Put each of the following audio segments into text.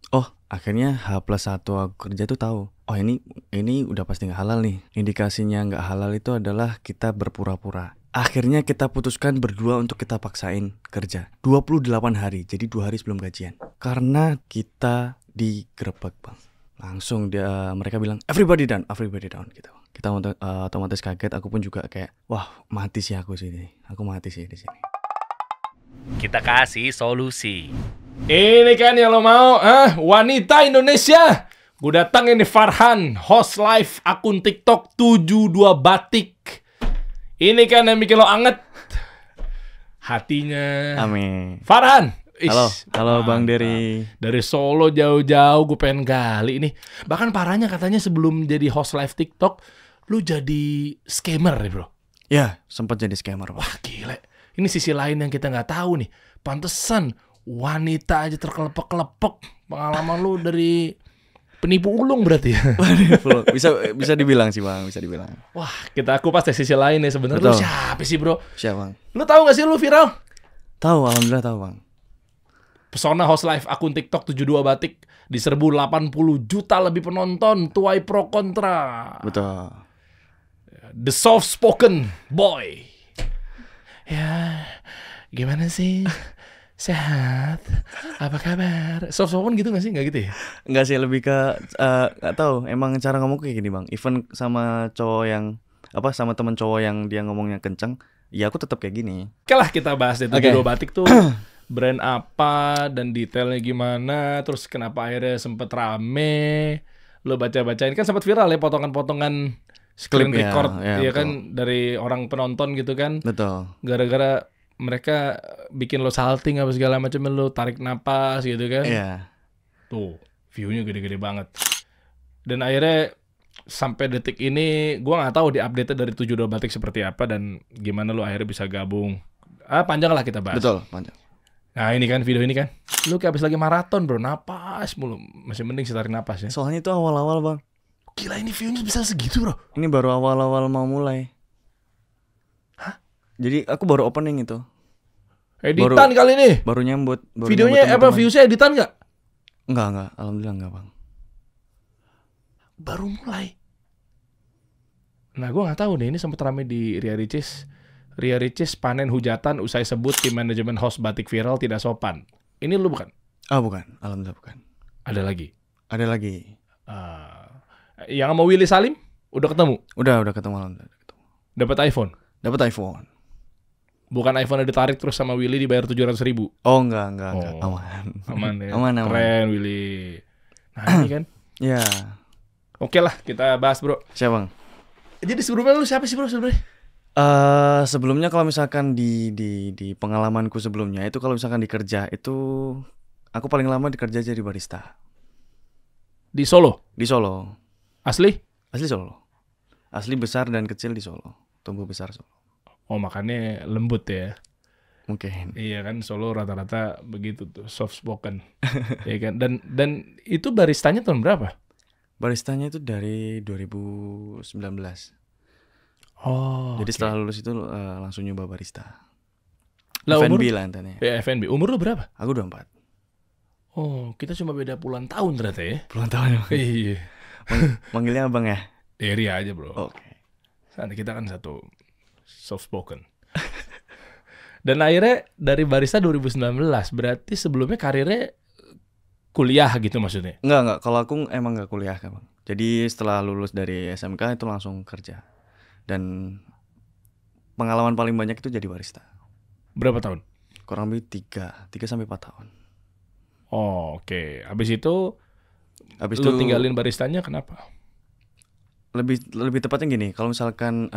Oh, akhirnya H+1 aku kerja tuh tahu. Oh, ini udah pasti nggak halal nih. Indikasinya nggak halal itu adalah kita berpura-pura. Akhirnya kita putuskan berdua untuk kita paksain kerja 28 hari, jadi 2 hari sebelum gajian. Karena kita digerebek, Bang. Langsung mereka bilang everybody down gitu. Kita otomatis kaget, aku pun juga kayak, wah, mati sih aku sini. Aku mati sih di sini. Kita kasih solusi. Ini kan yang lo mau, wanita Indonesia. Gue datang ini Farhan, host live akun TikTok 72 Batik. Ini kan yang bikin lo anget hatinya. Amin. Farhan. Halo Bang Dery. Dari Solo jauh-jauh gue pengen gali ini. Bahkan parahnya katanya sebelum jadi host live TikTok, lu jadi scammer ya bro? Ya, sempat jadi scammer, Bang. Wah gile. Ini sisi lain yang kita nggak tahu nih. Pantesan wanita aja terkelepek-kelepek. Pengalaman lu dari penipu ulung berarti ya. bisa dibilang sih Bang, bisa dibilang. Wah, kita kupas dari sisi lain nih sebenarnya. Lu Betul. siapa sih bro? Siapa Bang? Lu tahu nggak sih lu viral? Tahu, alhamdulillah tahu Bang. Pesona host live akun TikTok 72 Batik diserbu 80 juta lebih penonton. Tuai pro kontra. Betul. The soft spoken boy. Ya, gimana sih? Sehat? Apa kabar? Soft spoken gitu gak sih? Gak gitu ya? Enggak sih, lebih ke nggak tahu. Emang cara ngomong kayak gini Bang. Even sama cowok yang sama temen cowok yang dia ngomongnya kenceng, ya aku tetap kayak gini. Oke lah kita bahas deh. Oke. 72 Batik tuh brand apa dan detailnya gimana. Terus kenapa akhirnya sempet rame. Lo baca-bacain. Kan sempat viral ya potongan-potongan screen Klip, ya, record. ya, Ya betul. kan dari orang penonton gitu kan. Betul. Gara-gara mereka bikin lo salting apa segala macam, lo tarik napas gitu kan. Iya. Tuh, view-nya gede-gede banget. Dan akhirnya sampai detik ini gua nggak tahu di update dari 72 Batik seperti apa dan gimana lo akhirnya bisa gabung. Panjang lah kita bahas. Betul, panjang. Nah, ini kan video ini kan. Lu kayak habis lagi maraton, bro. Napas mulu. Masih mending sih tarik napas ya. Soalnya itu awal-awal Bang. Gila, ini view-nya bisa segitu, bro. Ini baru awal-awal mau mulai. Hah? Jadi aku baru opening itu. Editan kali ini. Baru nyambut. Videonya apa views-nya editan nggak? Enggak. Alhamdulillah enggak Bang. Baru mulai. Nah, gue nggak tahu deh, ini sempat rame di Ria Ricis. Ria Ricis panen hujatan usai sebut tim manajemen host Batik viral tidak sopan. Ini lu bukan? Bukan. Alhamdulillah bukan. Ada lagi. Ada lagi. Yang sama Willy Salim udah ketemu. Udah ketemu alhamdulillah. Dapat iPhone. Dapat iPhone. Bukan iPhone ditarik terus sama Willy dibayar 700.000. Oh enggak. Oh. Aman. Aman ya. Aman. Keren Willy. Nah ini kan. Ya. Oke lah kita bahas bro. Siapa Bang? Jadi sebelumnya lu siapa sih bro sebenarnya? Sebelumnya kalau misalkan di pengalamanku sebelumnya itu kalau misalkan di kerja itu aku paling lama dikerja jadi barista Di Solo. di Solo. Asli? Asli Solo. Asli besar dan kecil di Solo. Tumbuh besar Solo. Oh makanya lembut ya. Mungkin. Iya kan Solo rata-rata begitu tuh soft spoken. Iya kan dan itu baristanya tahun berapa? Baristanya itu dari 2019. Oh. Jadi setelah lulus itu langsung nyoba barista. Lah, F&B umur? lah intinya. Ya FNB. Umur lu berapa? Aku 24. Oh, kita cuma beda puluhan tahun ternyata ya. Puluhan tahun ya. Iya. Manggilnya abang ya? Eri aja bro. Oke. Nanti kita kan satu soft spoken. Dan akhirnya dari barista 2019, berarti sebelumnya karirnya kuliah gitu maksudnya? Enggak. Kalau aku emang enggak kuliah kan Bang. Jadi setelah lulus dari SMK itu langsung kerja. Dan pengalaman paling banyak itu jadi barista. Berapa tahun? Kurang lebih 3 sampai 4 tahun. Oh, oke. Habis itu Habis lu itu tinggalin baristanya kenapa? lebih tepatnya gini, kalau misalkan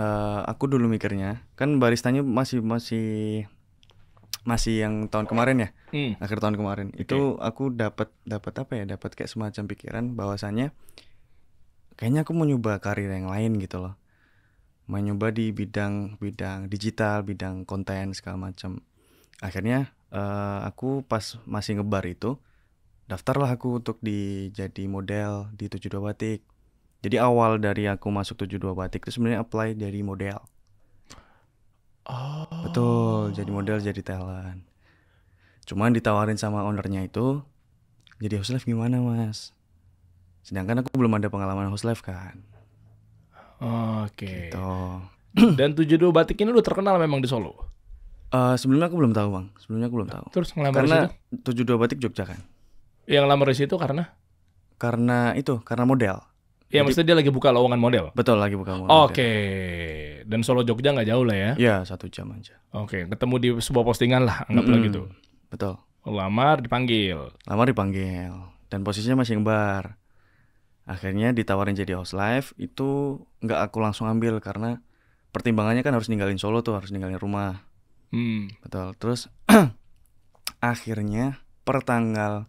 aku dulu mikirnya kan baristanya masih yang tahun kemarin ya, akhir tahun kemarin. Itu aku dapat kayak semacam pikiran bahwasannya kayaknya aku mau nyoba karir yang lain gitu loh. Mau nyoba di bidang digital, bidang konten segala macam. Akhirnya aku pas masih ngebar itu daftarlah aku untuk jadi model di 72 Batik. Jadi awal dari aku masuk 72 Batik itu sebenarnya apply dari model. Oh. Betul, jadi model, jadi talent. Cuman ditawarin sama ownernya itu jadi host live gimana mas? Sedangkan aku belum ada pengalaman host live kan. Oke. Gitu. Dan 72 Batik ini udah terkenal memang di Solo. Sebelumnya aku belum tahu bang. Terus ngelamar di Karena situ? 72 Batik Jogja kan. Yang ngelamar di situ karena? Karena model. Ya maksudnya dia lagi buka lowongan model. Betul, lagi buka model. Oke. Dan Solo Jogja nggak jauh lah ya? Ya 1 jam aja. Oke, ketemu di sebuah postingan lah, anggaplah gitu. Betul. Lamar dipanggil. Dan posisinya masih ngebar. Akhirnya ditawarin jadi host live, itu nggak aku langsung ambil karena pertimbangannya kan harus ninggalin Solo tuh, harus ninggalin rumah. Betul. Terus akhirnya per tanggal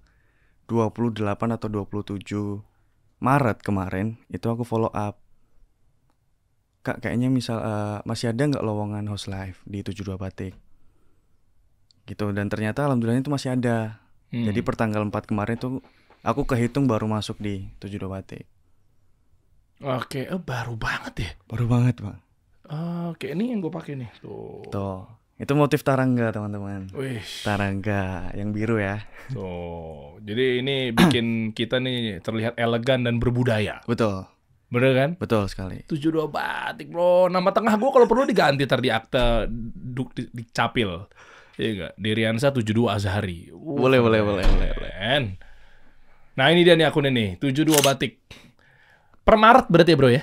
28 atau 27 Maret kemarin itu aku follow up. Kak, kayaknya masih ada nggak lowongan host live di 72 Batik? Gitu, dan ternyata alhamdulillah itu masih ada. Jadi per tanggal 4 kemarin tuh aku kehitung baru masuk di 72 Batik. Oke, baru banget ya? Baru banget bang. Oke, ini yang gue pakai nih. Tuh. Itu motif tarangga teman-teman. Wih. Tarangga yang biru ya. Tuh. Jadi ini bikin kita nih terlihat elegan dan berbudaya. Betul. Bener kan? Betul sekali. 72 Batik bro. Nama tengah gue kalau perlu diganti di akte di capil. Iya enggak? Diriansa 72 Azhari. Boleh. Nah ini dia nih akunnya nih. 72 Batik. Per Maret berarti ya bro ya?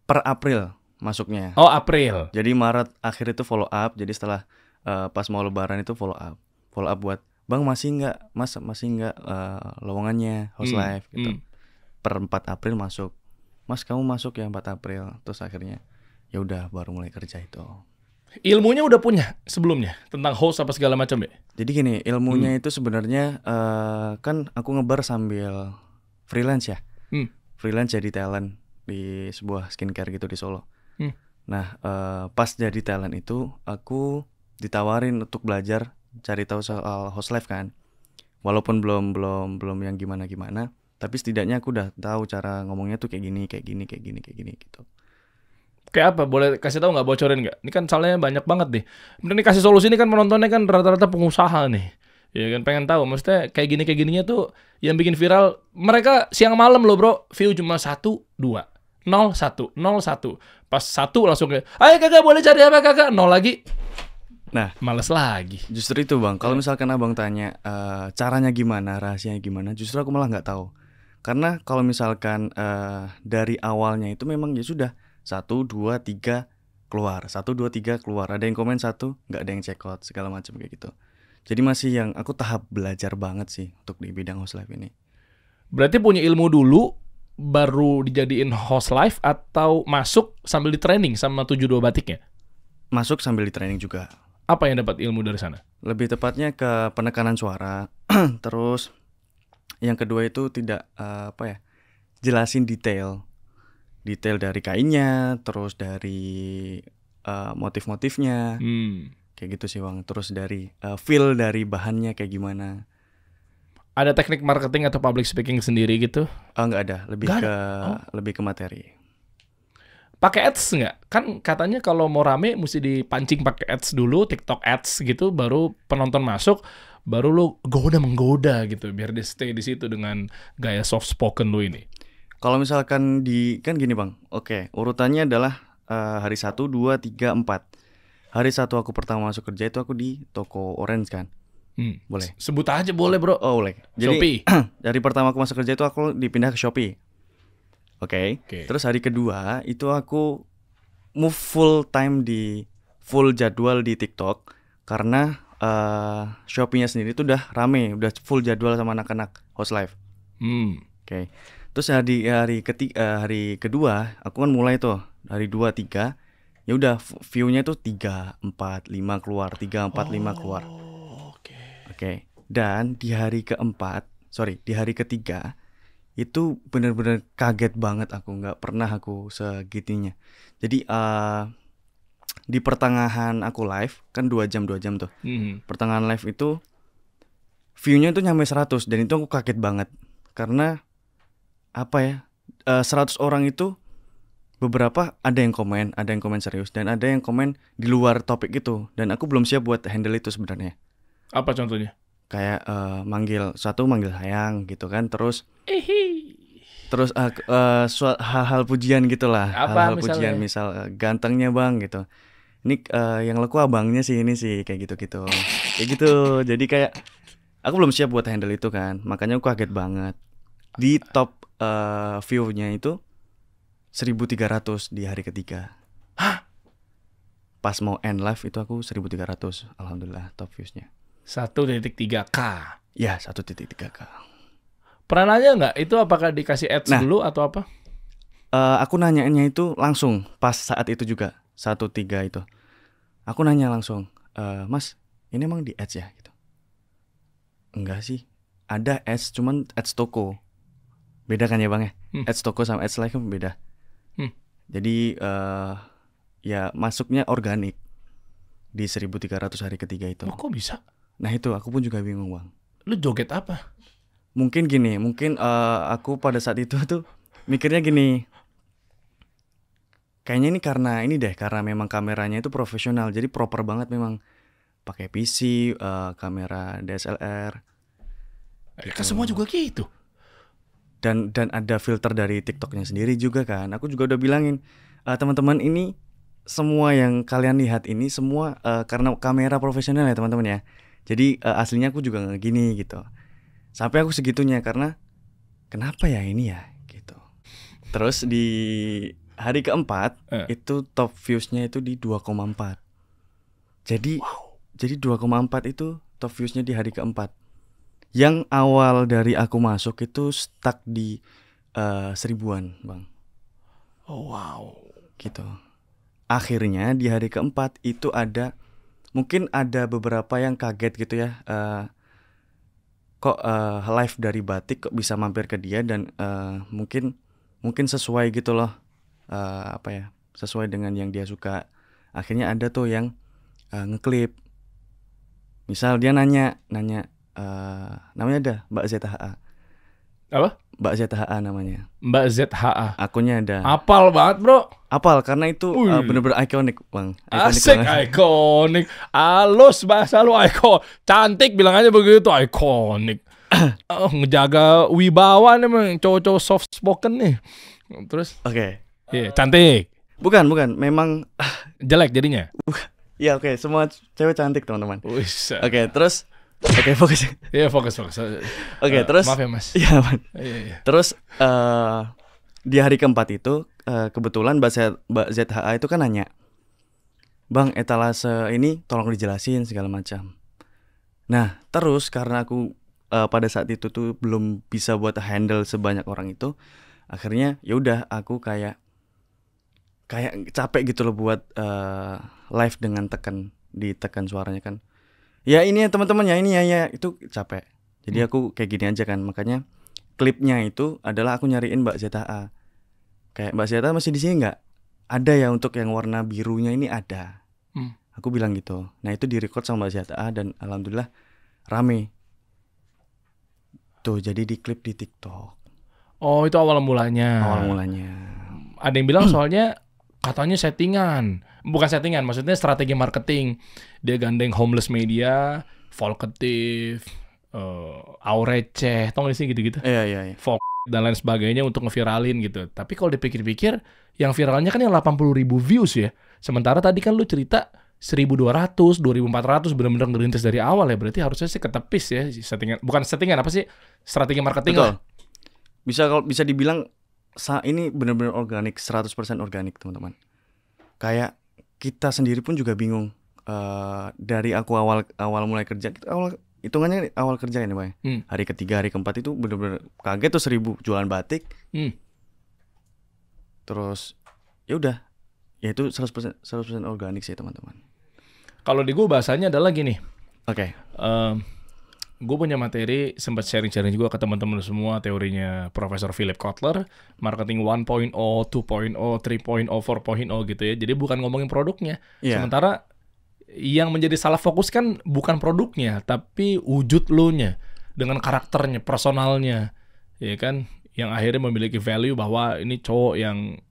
Per April masuknya. Oh April. Jadi Maret akhir itu follow up. Jadi setelah pas mau lebaran itu follow up buat bang masih nggak lowongannya host live gitu. Per 4 April masuk. Mas kamu masuk ya 4 April. Terus akhirnya ya udah baru mulai kerja itu. Ilmunya udah punya sebelumnya tentang host apa segala macam ya? Jadi gini, ilmunya itu sebenarnya kan aku ngebar sambil freelance ya. Freelance jadi talent di sebuah skincare gitu di Solo. Nah, pas jadi talent itu aku ditawarin untuk belajar cari tahu soal host live kan. Walaupun belum yang gimana-gimana, tapi setidaknya aku udah tahu cara ngomongnya tuh kayak gini gitu. Kayak apa? Boleh kasih tahu nggak, bocorin nggak? Ini kan salahnya banyak banget nih. Bener nih kasih solusi ini kan penontonnya kan rata-rata pengusaha nih. Ya kan pengen tahu. Maksudnya kayak gininya tuh yang bikin viral. Mereka siang malam loh bro. View cuma 1, 2, 0, 1, 0, 1. Pas 1 langsung kayak, ayo kakak boleh cari apa kakak? 0 lagi. Nah, males lagi. Justru itu bang. Kalau misalkan abang tanya caranya gimana, rahasianya gimana, justru aku malah nggak tahu. Karena kalau misalkan dari awalnya itu memang ya sudah 1, 2, 3 keluar, 1, 2, 3 keluar. Ada yang komen 1, nggak ada yang check out segala macam kayak gitu. Jadi masih yang aku tahap belajar banget sih untuk di bidang host live ini. Berarti punya ilmu dulu baru dijadiin host live atau masuk sambil di training sama 72 Batiknya? Masuk sambil di training juga. Apa yang dapat ilmu dari sana? Lebih tepatnya ke penekanan suara. Terus yang kedua itu tidak jelasin detail dari kainnya, terus dari motif-motifnya, kayak gitu sih bang. Terus dari feel dari bahannya kayak gimana. Ada teknik marketing atau public speaking sendiri gitu? Nggak ada, lebih ke materi. Pakai ads nggak? Kan katanya kalau mau rame mesti dipancing pakai ads dulu, TikTok ads gitu, baru penonton masuk, baru lu menggoda gitu, biar dia stay di situ dengan gaya soft spoken lu ini. Kalau misalkan kan gini bang, oke, urutannya adalah hari 1, 2, 3, 4. Hari 1 aku pertama masuk kerja itu aku di toko Orange kan. Boleh? Sebut aja boleh bro. Oh boleh. Jadi Shopee. dari pertama aku masuk kerja itu aku dipindah ke Shopee. Oke. Terus hari kedua itu aku move full jadwal di TikTok karena Shopee-nya sendiri itu udah rame, udah full jadwal sama anak-anak host live. Oke. Terus hari kedua aku kan mulai tuh hari 2, 3 ya udah view-nya tuh 3, 4, 5 keluar, 3, 4, 5 keluar. Oke. Dan di hari ketiga itu benar-benar kaget banget aku, nggak pernah aku segitunya. Jadi di pertengahan aku live kan 2 jam tuh. Pertengahan live itu view-nya tuh nyampe 100 dan itu aku kaget banget karena 100 orang itu beberapa ada yang komen serius dan ada yang komen di luar topik itu dan aku belum siap buat handle itu sebenarnya. Apa contohnya? kayak manggil sayang gitu kan, terus hal-hal pujian gitulah, Apa hal-hal pujian, misalnya? misal gantengnya bang gitu, ini yang leku abangnya sih ini sih, kayak gitu kayak gitu. Jadi kayak aku belum siap buat handle itu kan, makanya aku kaget banget di top view-nya itu 1.300 di hari ketiga. Pas mau end live itu aku 1.300, alhamdulillah top views-nya. 1.3K. Ya 1.3K. Pernah nanya nggak itu apakah dikasih ads dulu atau apa? Aku nanyainnya itu langsung pas saat itu juga 1.3 itu. Aku nanya langsung, Mas, ini emang di ads ya? Gitu. Enggak sih, ada ads, cuman ads toko. Beda kan ya bang ya? Ads toko sama ads live kan beda. Jadi ya masuknya organik di 1.300 hari ketiga itu. Oh, kok bisa? Nah itu aku pun juga bingung bang. Lu joget apa? Mungkin gini, aku pada saat itu tuh mikirnya gini, kayaknya ini karena memang kameranya itu profesional, jadi proper banget memang, pakai PC, kamera DSLR. Kan semua juga gitu. Dan ada filter dari TikToknya sendiri juga kan. Aku juga udah bilangin, teman-teman, ini semua yang kalian lihat ini semua karena kamera profesional ya teman-teman ya. Jadi aslinya aku juga nggak gini gitu. Sampai aku segitunya karena kenapa ya ini ya gitu. Terus di hari keempat itu top viewsnya itu di 2,4. Jadi 2,4 itu top viewsnya di hari keempat. Yang awal dari aku masuk itu stuck di 1.000-an bang. Oh wow. Gitu. Akhirnya di hari keempat itu mungkin ada beberapa yang kaget gitu ya. Kok live dari Batik kok bisa mampir ke dia, dan mungkin sesuai gitu loh, sesuai dengan yang dia suka. Akhirnya ada tuh yang ngeklip, misal dia nanya namanya ada Mbak ZHA. Apa? Mbak ZHA namanya. Mbak ZHA. Akunnya ada. Apal banget bro. Apal karena itu bener-bener ikonik bang. Asik, ikonik. Halus bahasa lu, ikonik. Cantik bilang aja begitu, ikonik. Ngejaga wibawa nih emang cowok-cowok soft spoken nih. Terus? Oke. Iya, cantik. Bukan, memang jelek jadinya. Iya oke, semua cewek cantik teman-teman. Oke, terus fokus. Iya fokus. Oke, terus. Maaf ya mas. Iya man. Iya. Terus di hari keempat itu kebetulan Mbak ZHA itu kan nanya, Bang, etalase ini tolong dijelasin segala macam. Nah terus karena aku pada saat itu tuh belum bisa buat handle sebanyak orang itu, akhirnya ya udah aku kayak capek gitu loh buat live dengan ditekan suaranya kan. Ya ini ya teman-teman, ya ini ya itu capek. Jadi aku kayak gini aja kan. Makanya klipnya itu adalah aku nyariin Mbak ZHA. Kayak Mbak ZHA masih di sini nggak? Ada ya untuk yang warna birunya ini ada. Aku bilang gitu. Nah itu direcord sama Mbak ZHA dan alhamdulillah rame. Tuh jadi diklip di TikTok. Oh itu awal mulanya. Ada yang bilang soalnya katanya settingan. Bukan settingan, maksudnya strategi marketing. Dia gandeng Homeless Media, Volkatif, Aureceh, tau gak sih gitu-gitu? Iya. Folk dan lain sebagainya untuk ngeviralin gitu. Tapi kalau dipikir-pikir, yang viralnya kan yang 80.000 views ya. Sementara tadi kan lu cerita 1.200, 2.400 benar-benar ngerintis dari awal ya. Berarti harusnya sih ketepis ya settingan. Bukan settingan, apa sih? Strategi marketing. Betul. Lah. Bisa dibilang ini benar-benar organik, 100% organik teman-teman. Kayak kita sendiri pun juga bingung. Dari aku awal mulai kerja, hitungannya awal kerja ini Bang. Hari ketiga, hari keempat itu benar-benar kaget tuh 1.000 jualan batik. Terus ya udah, ya itu 100% organik sih teman-teman. Kalau di gue bahasanya adalah gini. Oke. Gue punya materi, sempat sharing-sharing juga ke teman-teman semua teorinya Profesor Philip Kotler, marketing 1.0, 2.0, 3.0, 4.0 gitu ya. Jadi bukan ngomongin produknya. Sementara yang menjadi salah fokus kan bukan produknya, tapi wujud lo-nya dengan karakternya, personalnya, ya kan? Yang akhirnya memiliki value bahwa ini cowok yang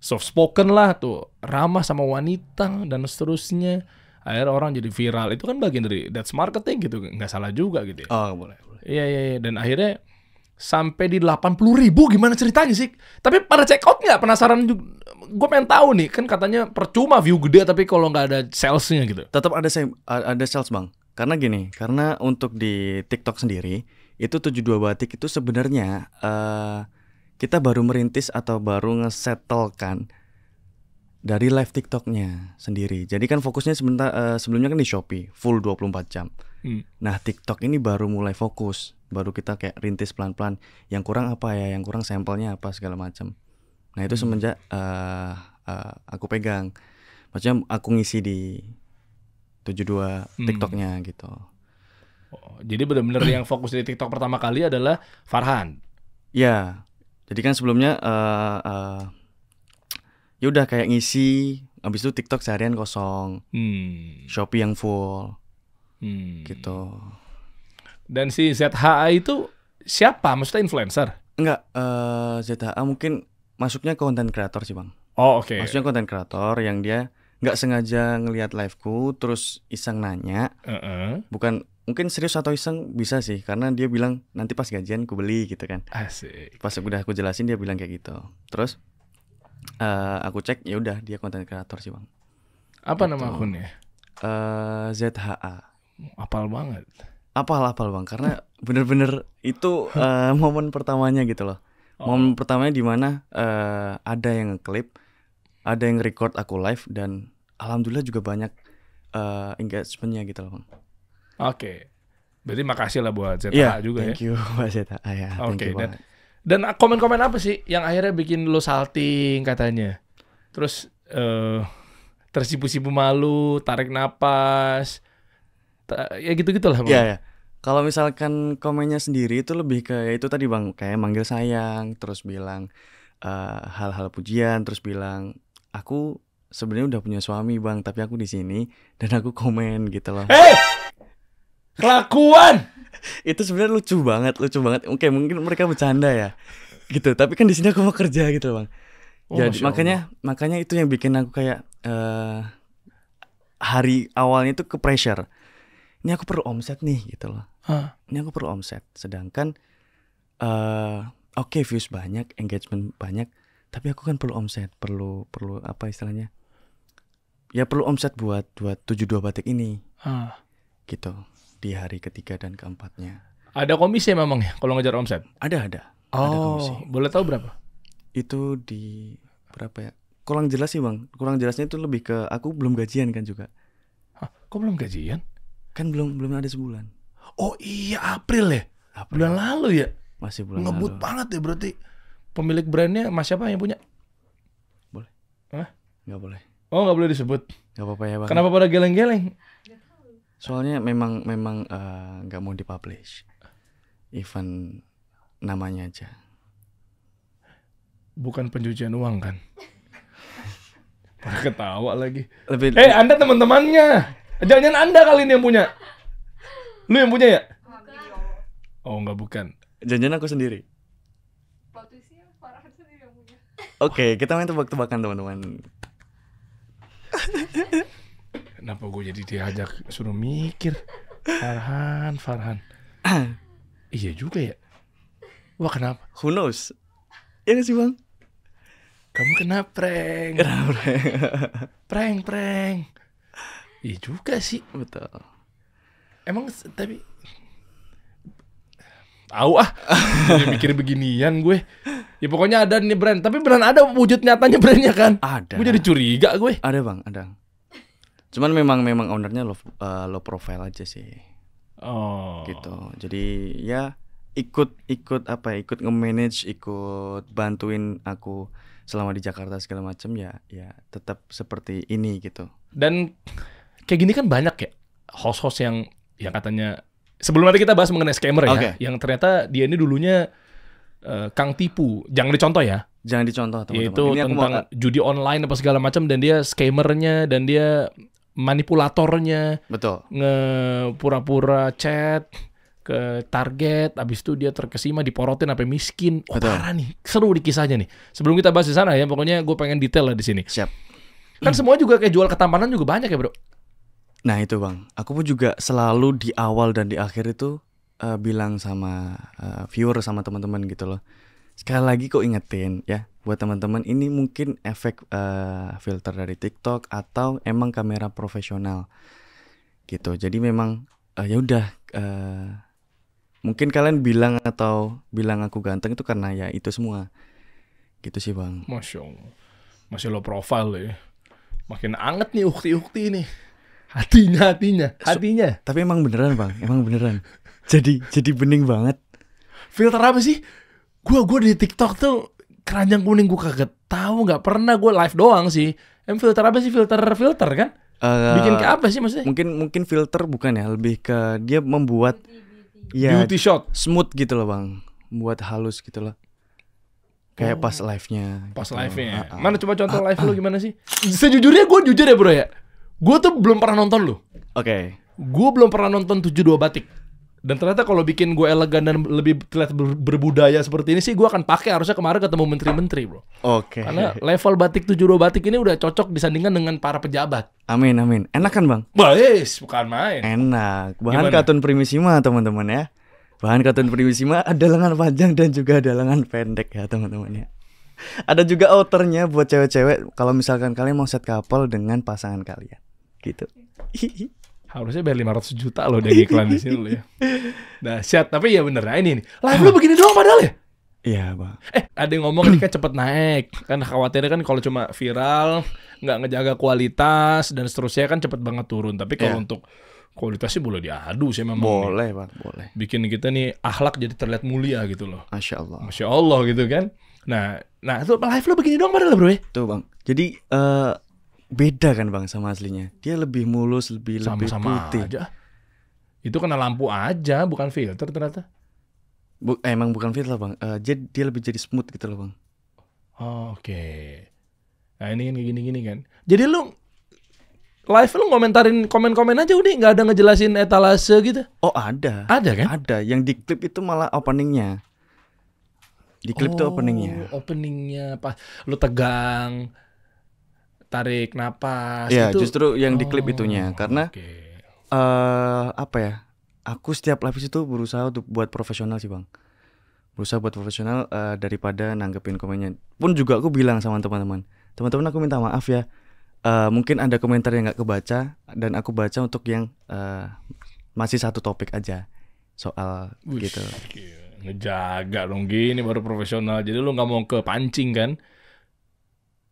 soft spoken lah tuh, ramah sama wanita dan seterusnya. akhirnya orang jadi viral. Itu kan bagian dari that's marketing gitu, nggak salah juga gitu ya. Oh boleh. Iya. Dan akhirnya sampai di 80.000 gimana ceritanya sih? Tapi pada check out nggak? Penasaran juga. Gue pengen tahu nih, kan katanya percuma view gede tapi kalau nggak ada salesnya gitu. Tetap ada sales bang. Karena gini, karena untuk di TikTok sendiri itu 72 Batik itu sebenarnya kita baru merintis atau baru nge-settlekan dari live TikToknya sendiri. Jadi kan fokusnya sebelumnya kan di Shopee full 24 jam. Nah TikTok ini baru mulai fokus, baru kita kayak rintis pelan-pelan. Yang kurang apa ya? Yang kurang sampelnya apa segala macam. Nah itu semenjak aku pegang, maksudnya aku ngisi di 72 TikToknya gitu. Oh, jadi benar-benar yang fokus di TikTok pertama kali adalah Farhan. Ya, jadi kan sebelumnya ya udah kayak ngisi, habis itu TikTok seharian kosong, Shopee yang full, gitu. Dan si ZHA itu siapa? Maksudnya influencer? Enggak, ZHA mungkin masuknya ke konten kreator sih bang. Oh oke. Maksudnya konten kreator yang dia nggak sengaja ngelihat liveku terus iseng nanya, bukan mungkin serius atau iseng bisa sih, karena dia bilang nanti pas gajian aku beli gitu kan. Asik. Pas udah aku jelasin dia bilang kayak gitu. Terus aku cek ya udah dia konten kreator sih bang. Apa gitu. nama akunnya? ZHA. Apal banget. Apal bang, karena bener-bener itu momen pertamanya gitu loh. Momen pertamanya di mana ada yang ngeklip, ada yang record aku live, dan alhamdulillah juga banyak engagement-nya gitu loh bang. Oke. Berarti makasih lah buat ZHA juga thank you buat ZHA ya. Oke. Dan komen-komen apa sih yang akhirnya bikin lo salting katanya? Terus tersipu-sipu malu, tarik napas, ya gitu-gitu lah bang. Iya. Kalau misalkan komennya sendiri itu lebih ke itu tadi bang, kayak manggil sayang, terus bilang hal-hal pujian, terus bilang aku sebenarnya udah punya suami bang, tapi aku di sini dan aku komen gitu loh. Kelakuan. Itu sebenarnya lucu banget. Oke, mungkin mereka bercanda ya, gitu. Tapi kan di sini aku mau kerja gitu loh bang. Jadi makanya itu yang bikin aku kayak hari awalnya itu ke pressure. Ini aku perlu omset nih gitu loh. Ini aku perlu omset. Sedangkan oke, views banyak, engagement banyak, tapi aku kan perlu omset, perlu apa istilahnya? Ya perlu omset buat 72 Batik ini. Gitu. Di hari ketiga dan keempatnya. Ada komisi memang ya kalau ngejar omset? Ada. Oh, ada komisi. Boleh tahu berapa? Itu di berapa ya? Kurang jelas sih bang. Kurang jelasnya itu lebih ke aku belum gajian kan juga. Kok belum gajian? Kan belum ada sebulan. Oh iya, April ya? Bulan lalu ya? Masih bulan Ngebut lalu. banget ya berarti. Pemilik brandnya Mas siapa yang punya? Boleh. Hah? Nggak boleh. Oh nggak boleh disebut. Nggak apa-apa ya bang. Kenapa pada geleng-geleng? Soalnya memang nggak mau dipublish. Even namanya aja. Bukan pencucian uang kan? Pada ketawa lagi. Anda teman-temannya. Jangan Anda kali ini yang punya. Lu yang punya ya? Oh enggak, bukan. Jangan aku sendiri. Oke, kita main tebak-tebakan teman-teman. Kenapa gue jadi diajak suruh mikir? Farhan. Iya juga ya. Wah kenapa? Who knows? Iya gak sih bang? Kamu kena prank. Prank. Iya juga sih. Betul. Emang tapi tahu jadi mikir beginian gue. Ya pokoknya ada nih brand. Tapi brand ada wujud nyatanya brandnya kan? Ada. Gue jadi curiga gue. Ada bang, ada. Cuman memang ownernya low profile aja sih. Oh. Gitu. Jadi ya ikut nge-manage, ikut bantuin aku selama di Jakarta segala macam ya tetap seperti ini gitu. Dan kayak gini kan banyak ya host-host yang katanya sebelum nanti kita bahas mengenai scammer ya, yang ternyata dia ini dulunya Kang Tipu. Jangan dicontoh ya. Jangan dicontoh teman-teman. Yaitu ini tentang judi online apa segala macam, dan dia scammernya dan dia manipulatornya. Betul. Pura-pura chat ke target, abis itu dia terkesima diporotin sampai miskin. Oh parah nih, seru di kisahnya nih. Sebelum kita bahas di sana ya, pokoknya gue pengen detail lah di sini. Siap. Kan semua juga kayak jual ketampanan juga banyak ya bro. Nah itu bang, aku pun juga selalu di awal dan di akhir itu bilang sama viewer sama teman-teman gitu loh. Sekali lagi kok ingetin ya, buat teman-teman ini mungkin efek filter dari TikTok atau emang kamera profesional gitu. Jadi memang ya udah mungkin kalian bilang atau bilang aku ganteng itu karena ya itu semua. Gitu sih bang. Masya Allah. Masih low profile ya. Makin anget nih ukti-ukti nih. Hatinya. Tapi emang beneran bang, emang beneran. Jadi bening banget. Filter apa sih? Gue di TikTok tuh keranjang kuning gue kagak tahu, nggak pernah, gue live doang sih. Filter apa sih? Filter kan? Bikin kayak apa sih maksudnya? Mungkin filter bukan ya, lebih ke dia membuat ya beauty shot, smooth gitu loh bang, buat halus gitu loh. Kayak pas live-nya. Pas gitu. Live-nya. Mana coba contoh live lu gimana sih? Sejujurnya gue jujur ya bro ya. Gue tuh belum pernah nonton lu. Oke. Gue belum pernah nonton 72 batik. Dan ternyata kalau bikin gue elegan dan lebih terlihat berbudaya seperti ini sih gue akan pakai. Harusnya kemarin ketemu menteri-menteri bro. Oke. Karena level batik 72 batik ini udah cocok disandingkan dengan para pejabat. Amin. Enak kan bang? Baes, bukan main. Enak. Bahan Gimana? katun primisima teman-teman ya. Bahan katun primisima ada lengan panjang dan juga ada lengan pendek ya teman-teman ya. Ada juga outernya buat cewek-cewek kalau misalkan kalian mau set couple dengan pasangan kalian. Gitu. Harusnya bayar 500 juta loh dari iklan di sini lo ya. Dahsyat, tapi ya bener. Nah ini nih. Live lu begini doang padahal ya? Iya bang. Ada yang ngomong ini kan cepet naik. Kan khawatirnya kan kalau cuma viral, nggak ngejaga kualitas dan seterusnya kan cepet banget turun. Tapi kalau untuk kualitasnya boleh diadu sih memang. Boleh bang, boleh. Bikin kita nih akhlak jadi terlihat mulia gitu loh. Masya Allah gitu kan. Nah itu live lu begini doang padahal bro ya? Tuh bang. Jadi beda kan bang sama aslinya. Dia lebih mulus, lebih Sama-sama putih. aja. Itu kena lampu aja, bukan filter ternyata. Emang bukan filter bang. Dia lebih jadi smooth gitu loh bang. Oke. Nah ini kan gini-gini kan. Jadi lu live lu ngomentarin komen-komen aja udah, nggak ada ngejelasin etalase gitu? Oh ada. Ada kan? Ada. Yang di klip itu malah openingnya. Di klip tuh openingnya. Openingnya pas lu tegang, tarik napas. Ya itu... justru yang di klip itunya. Karena apa ya? Aku setiap live itu berusaha untuk buat profesional sih bang. Berusaha buat profesional daripada nanggepin komennya. Pun juga aku bilang sama teman-teman. Teman-teman aku minta maaf ya. Mungkin ada komentar yang nggak kebaca dan aku baca untuk yang masih satu topik aja soal gitu. Ngejaga dong gini baru profesional. Jadi lu nggak mau ke pancing kan?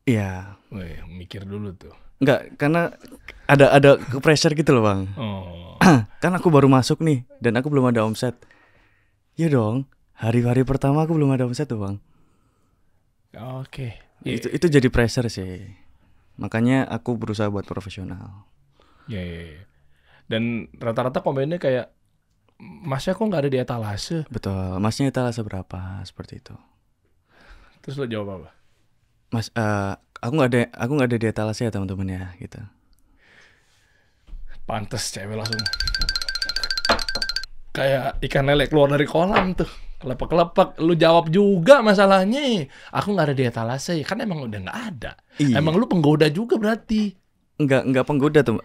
Iya. Wih, mikir dulu tuh. Enggak, karena ada pressure gitu loh bang. Kan aku baru masuk nih dan aku belum ada omset. Ya dong, hari-hari pertama aku belum ada omset tuh bang. Oke. Itu jadi pressure sih. Makanya aku berusaha buat profesional. Ya. Dan rata-rata komennya kayak, masnya kok nggak ada di etalase? Betul, masnya etalase berapa? Seperti itu. Terus lo jawab apa? Mas, aku nggak ada di etalase ya teman-teman ya, gitu. Pantes cewek langsung kayak ikan lele keluar dari kolam tuh, kelepek-kelepek. Lu jawab juga masalahnya. Aku nggak ada di etalase, kan emang udah nggak ada. Iya. Emang lu penggoda juga berarti? Nggak penggoda tuh,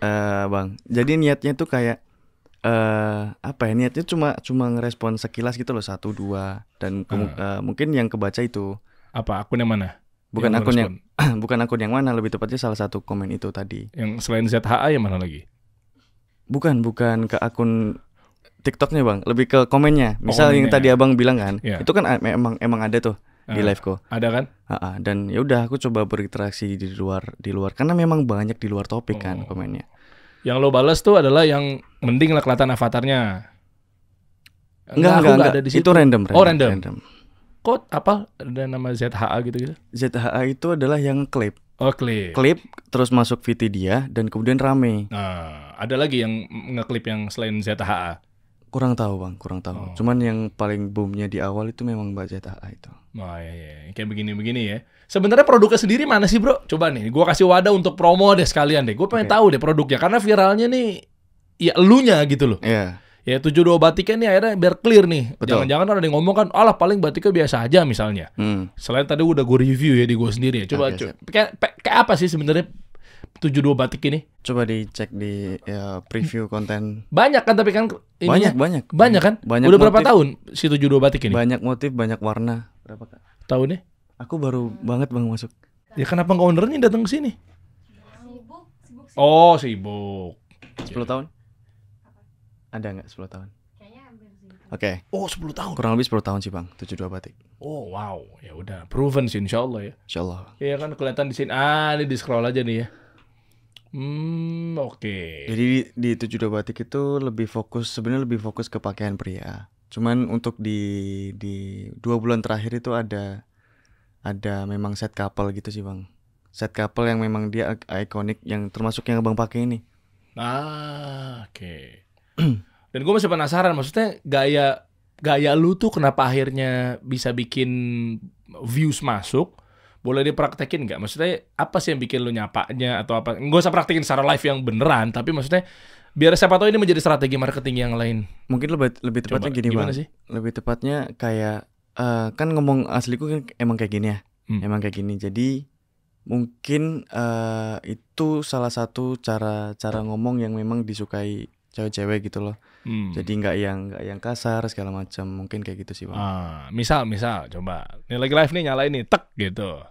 bang. Jadi niatnya tuh kayak apa ya? Niatnya cuma ngerespon sekilas gitu loh, 1, 2 dan mungkin yang kebaca itu. Apa akun yang mana? Bukan akun yang mana, lebih tepatnya salah satu komen itu tadi. Yang selain ZHA yang mana lagi? Bukan ke akun TikToknya bang, lebih ke komennya. Misal yang tadi abang bilang kan, itu kan emang ada tuh di liveku. Ada kan? Dan ya udah aku coba berinteraksi di luar karena memang banyak di luar topik kan komennya. Yang lo balas tuh adalah yang mending lah kelihatan avatarnya. Enggak. Itu random. Oh random. Kok apa ada nama ZHA gitu? ZHA itu adalah yang klip. Oh klip. Terus masuk VT dia dan kemudian rame. Nah, ada lagi yang ngeklip yang selain ZHA? Kurang tahu bang. Cuman yang paling boomnya di awal itu memang Mbak ZHA itu. Oh iya. Kayak begini ya. Sebenarnya produknya sendiri mana sih bro? Coba nih, gua kasih wadah untuk promo deh sekalian deh. Gue pengen tahu deh produknya karena viralnya nih ya elunya gitu loh. Iya. Ya 72 batiknya nih akhirnya biar clear nih. Betul. Jangan ada yang ngomong kan, alah paling batiknya biasa aja misalnya. Selain tadi udah gue review ya di gue sendiri ya. Coba kayak apa sih sebenarnya 72 batik ini? Coba dicek di preview konten. Banyak kan tapi kan ininya? Banyak kan? Banyak Udah berapa motif. tahun si 72 batik ini? Banyak motif, banyak warna. Berapa Kak? Tahunnya? Aku baru banget Bang masuk. Ya kenapa nggak ownernya datang ke sini? Oh, sibuk. 10 tahun? Ada nggak 10 tahun? Oke. Oh, 10 tahun. Kurang lebih 10 tahun sih Bang, 72 batik. Oh, wow. Ya udah, proven sih insyaallah ya. Insyaallah. Iya kan kelihatan di sini. Ini di scroll aja nih ya. Oke. Jadi di 72 batik itu sebenarnya lebih fokus ke pakaian pria. Cuman untuk di 2 bulan terakhir itu ada memang set couple gitu sih Bang. Set couple yang memang dia ikonik, yang termasuk yang Abang pakai ini. Oke. Dan gue masih penasaran, maksudnya gaya lu tuh kenapa akhirnya bisa bikin views masuk? Boleh dipraktekin nggak? Maksudnya apa sih yang bikin lu nyapanya atau apa? Nggak usah praktekin secara live yang beneran, tapi maksudnya biar siapa tahu ini menjadi strategi marketing yang lain. Mungkin lebih tepatnya Coba, gini Bang. sih? Lebih tepatnya kayak kan ngomong asliku kan emang kayak gini ya. Emang kayak gini. Jadi mungkin itu salah satu cara ngomong yang memang disukai cewek-cewek gitu loh. Jadi nggak yang kasar segala macam, mungkin kayak gitu sih Bang. Misal coba ini lagi live nih, nyalain nih, tek gitu.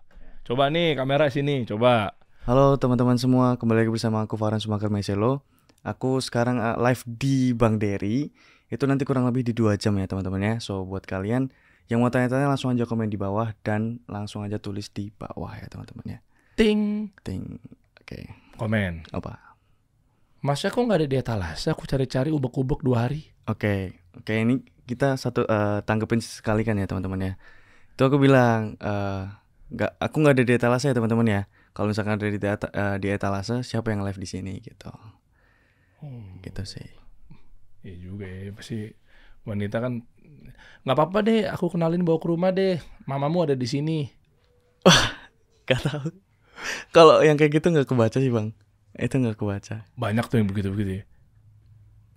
Coba nih kamera sini, coba. Halo teman-teman semua, kembali lagi bersama aku Farhan Sumakar Maiselo. Aku sekarang live di Bang Dery. Itu nanti kurang lebih di 2 jam ya teman-teman ya. So buat kalian yang mau tanya-tanya langsung aja komen di bawah dan langsung aja tulis di bawah ya teman-teman ya. Ting. Oke. Komen. Apa? Masnya kok nggak ada di etalase? Aku cari-cari ubek-ubek 2 hari. Oke, ini kita tanggepin sekali kan ya teman-teman ya. Itu aku bilang aku nggak ada di etalase ya teman-teman ya. Kalau misalkan ada di etalase, siapa yang live di sini gitu. Gitu sih. Iya juga ya, pasti wanita kan nggak apa-apa deh, aku kenalin bawa ke rumah deh. Mamamu ada di sini. Gak tahu. Kalau yang kayak gitu nggak kebaca sih Bang. Itu nggak kebaca. Banyak tuh yang begitu-begitu ya.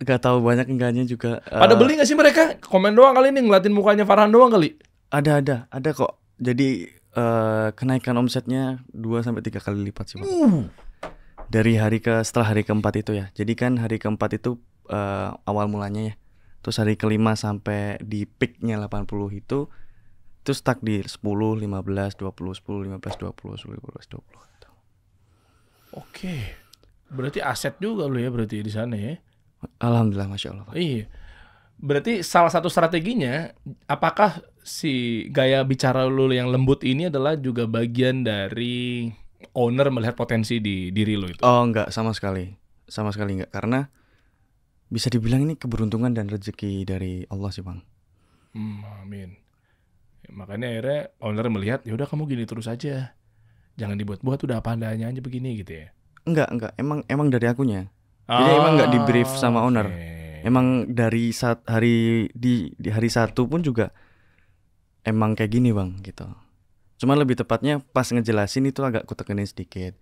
Gak tahu banyak enggaknya juga. Pada beli nggak sih mereka? Komen doang kali ini, ngeliatin mukanya Farhan doang kali. Ada kok. Jadi kenaikan omsetnya 2-3 kali lipat sih Bang. Dari setelah hari keempat itu ya. Jadi kan hari keempat itu awal mulanya ya. Terus hari kelima sampai di peaknya 80 itu stuck di 10, 15, 20, 10, 15, 20, 10, 15, 20. Oke. Berarti aset juga lu ya berarti di sana ya. Alhamdulillah, Masya Allah. Iya. Berarti salah satu strateginya, apakah si gaya bicara lu yang lembut ini adalah juga bagian dari owner melihat potensi di diri lu itu? Oh enggak, sama sekali enggak. Karena bisa dibilang ini keberuntungan dan rezeki dari Allah sih Bang. Amin. Makanya akhirnya owner melihat, ya udah kamu gini terus aja. Jangan dibuat-buat, udah apa adanya aja begini gitu ya. Enggak, emang dari akunya. Jadi emang enggak di brief sama owner. Emang dari di hari 1 pun juga emang kayak gini Bang gitu. Cuman lebih tepatnya pas ngejelasin itu agak kutekenin sedikit.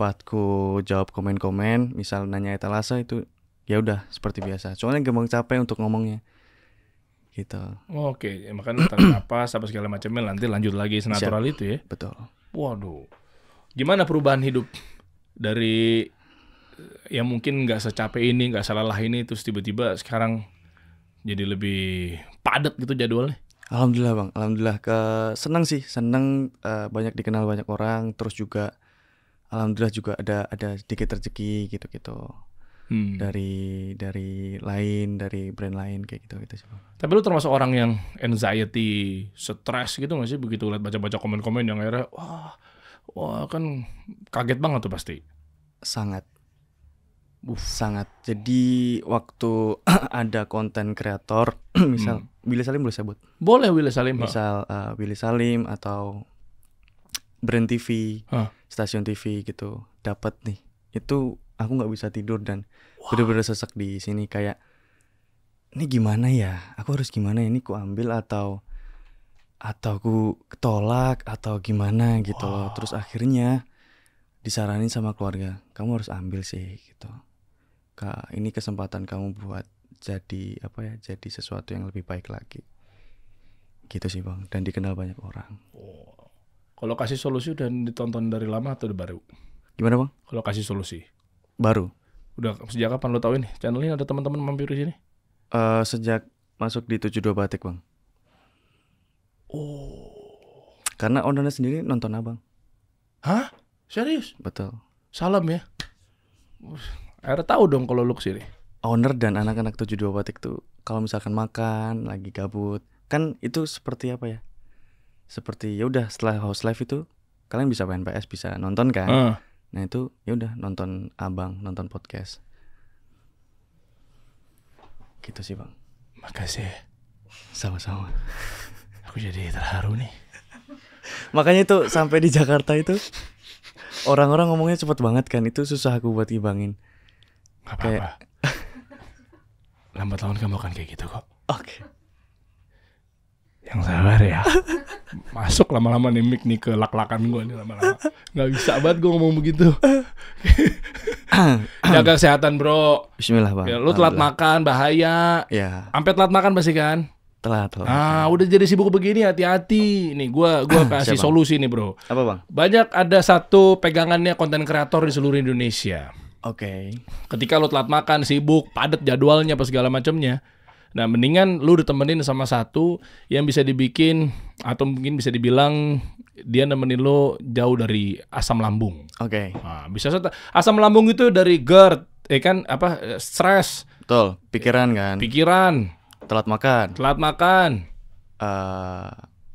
Pas ku jawab komen-komen, misal nanya etalase itu ya udah seperti biasa. Soalnya gampang capek untuk ngomongnya. Gitu. Oke, ya makanya tarik napas apa segala macamnya, nanti lanjut lagi senatural itu ya. Betul. Waduh. Gimana perubahan hidup dari yang mungkin nggak secapek ini, nggak selelah ini, terus tiba-tiba sekarang jadi lebih padat gitu jadwalnya? Alhamdulillah Bang, alhamdulillah senang banyak dikenal banyak orang, terus juga alhamdulillah juga ada sedikit rezeki gitu-gitu. Dari brand lain kayak gitu sih Bang. Tapi lu termasuk orang yang anxiety, stres gitu nggak sih begitu lihat baca-baca komen-komen yang akhirnya wah kan kaget banget tuh pasti. Sangat. Jadi waktu ada konten kreator misal Willy Salim boleh sebut? Boleh Willy Salim. Misal Willy Salim atau brand TV, stasiun TV gitu dapat nih. Itu aku nggak bisa tidur dan bener-bener sesek di sini kayak ini gimana ya? Aku harus gimana? Ini ku ambil atau ku ketolak atau gimana gitu loh. Terus akhirnya disaranin sama keluarga, kamu harus ambil sih gitu. Kak, ini kesempatan kamu buat jadi jadi sesuatu yang lebih baik lagi. Gitu sih Bang, dan dikenal banyak orang. Kalau kasih solusi udah ditonton dari lama atau baru? Gimana bang? Kalau kasih solusi. Baru. Udah sejak kapan lo tahu ini? Channel ini ada teman-teman mampir di sini? Sejak masuk di 72 Batik bang. Oh. Karena ownernya sendiri nonton abang. Hah? Serius? Betul. Salam ya. Akhirnya tahu dong kalau lu kesini. Owner dan anak-anak 72 Batik tuh kalau misalkan makan lagi gabut, kan itu seperti apa ya? Seperti ya udah setelah house live itu kalian bisa main PS, bisa nonton kan? Nah itu ya udah nonton abang, nonton podcast. Gitu sih bang. Makasih. Sama-sama. Aku jadi terharu nih. Makanya itu sampai di Jakarta itu orang-orang ngomongnya cepet banget kan. Itu susah aku buat ibangin. Gak apa-apa. Lambat laun kamu akan kayak gitu kok. Oke. Yang sabar ya. Masuk lama-lama nih mic nih ke lak-lakan gue nih lama-lama. Gak bisa banget gue ngomong begitu. Jaga kesehatan bro. Bismillah bang. Ya, lu telat makan bahaya. Ya. Sampai telat makan pasti kan. Telat. Udah jadi sibuk begini hati-hati. Nih gua kasih Siap, solusi nih bro. Apa bang? Banyak ada satu pegangannya konten kreator di seluruh Indonesia. Oke. Ketika lu telat makan, sibuk, padat jadwalnya apa segala macamnya. Nah, mendingan lu ditemenin sama satu yang bisa dibikin atau mungkin bisa dibilang dia nemenin lu jauh dari asam lambung. Oke. Nah, bisa asam lambung itu dari GERD, kan stres, Betul. Pikiran kan. pikiran, Telat makan.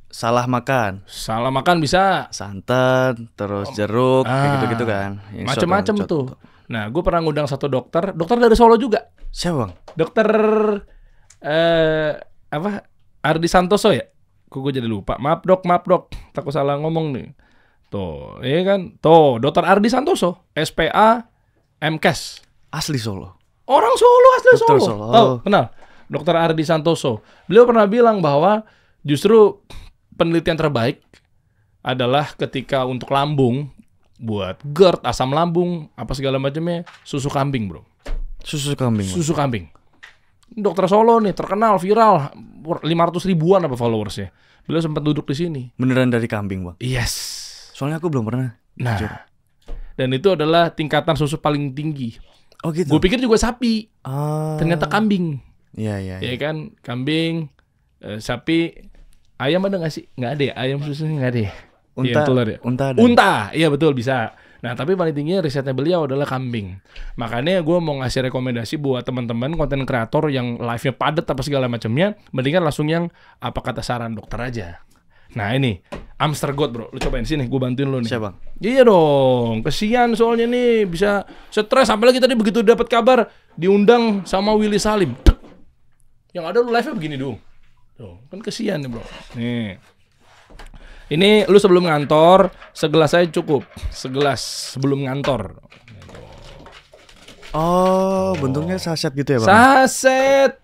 Salah makan. salah makan bisa. Santan, terus jeruk, kayak gitu-gitu kan. Yang Macam-macam shot. tuh. Nah, gue pernah ngundang satu dokter dari Solo juga. Siapa bang? Dokter Ardi Santoso ya? Kok gue jadi lupa. Maaf dok, takut salah ngomong nih. Tuh, iya kan? Tuh, Dokter Ardi Santoso, SPA, MKes. Asli Solo. Orang Solo, asli Dokter Solo. Solo. Tahu, kenal? Dokter Ardi Santoso. Beliau pernah bilang bahwa justru penelitian terbaik adalah ketika untuk lambung, buat GERD, asam lambung, apa segala macamnya, susu kambing, bro. Susu kambing. Bang. Susu kambing. Dokter Solo nih terkenal, viral, 500 ribuan apa followersnya. Beliau sempat duduk di sini. Beneran dari kambing bang? Yes. Soalnya aku belum pernah. Nah, jujur. dan itu adalah tingkatan susu paling tinggi. Oh gitu. Gue pikir juga sapi, ternyata kambing. Iya. Ya kan, kambing, sapi, ayam ada nggak sih? Nggak ada ya, ayam susunya nggak ada ya. Unta, Iya, telur ya? unta ada. Unta, iya betul bisa. Nah, tapi paling tinggi risetnya beliau adalah kambing. Makanya gue mau ngasih rekomendasi buat teman-teman konten kreator yang live-nya padat apa segala macamnya, mendingan langsung yang apa kata saran dokter aja. Nah ini Amstergot bro, lu cobain sini, gue bantuin lu nih. Siapa bang? Iya dong, kesian soalnya nih bisa stres. Apalagi tadi begitu dapat kabar diundang sama Willy Salim, yang ada lu live-nya begini dong. Tuh, kan kesian nih bro. Nih. Ini lu sebelum ngantor, segelas saya cukup. Segelas sebelum ngantor. Oh, bentuknya saset gitu ya bang? Saset.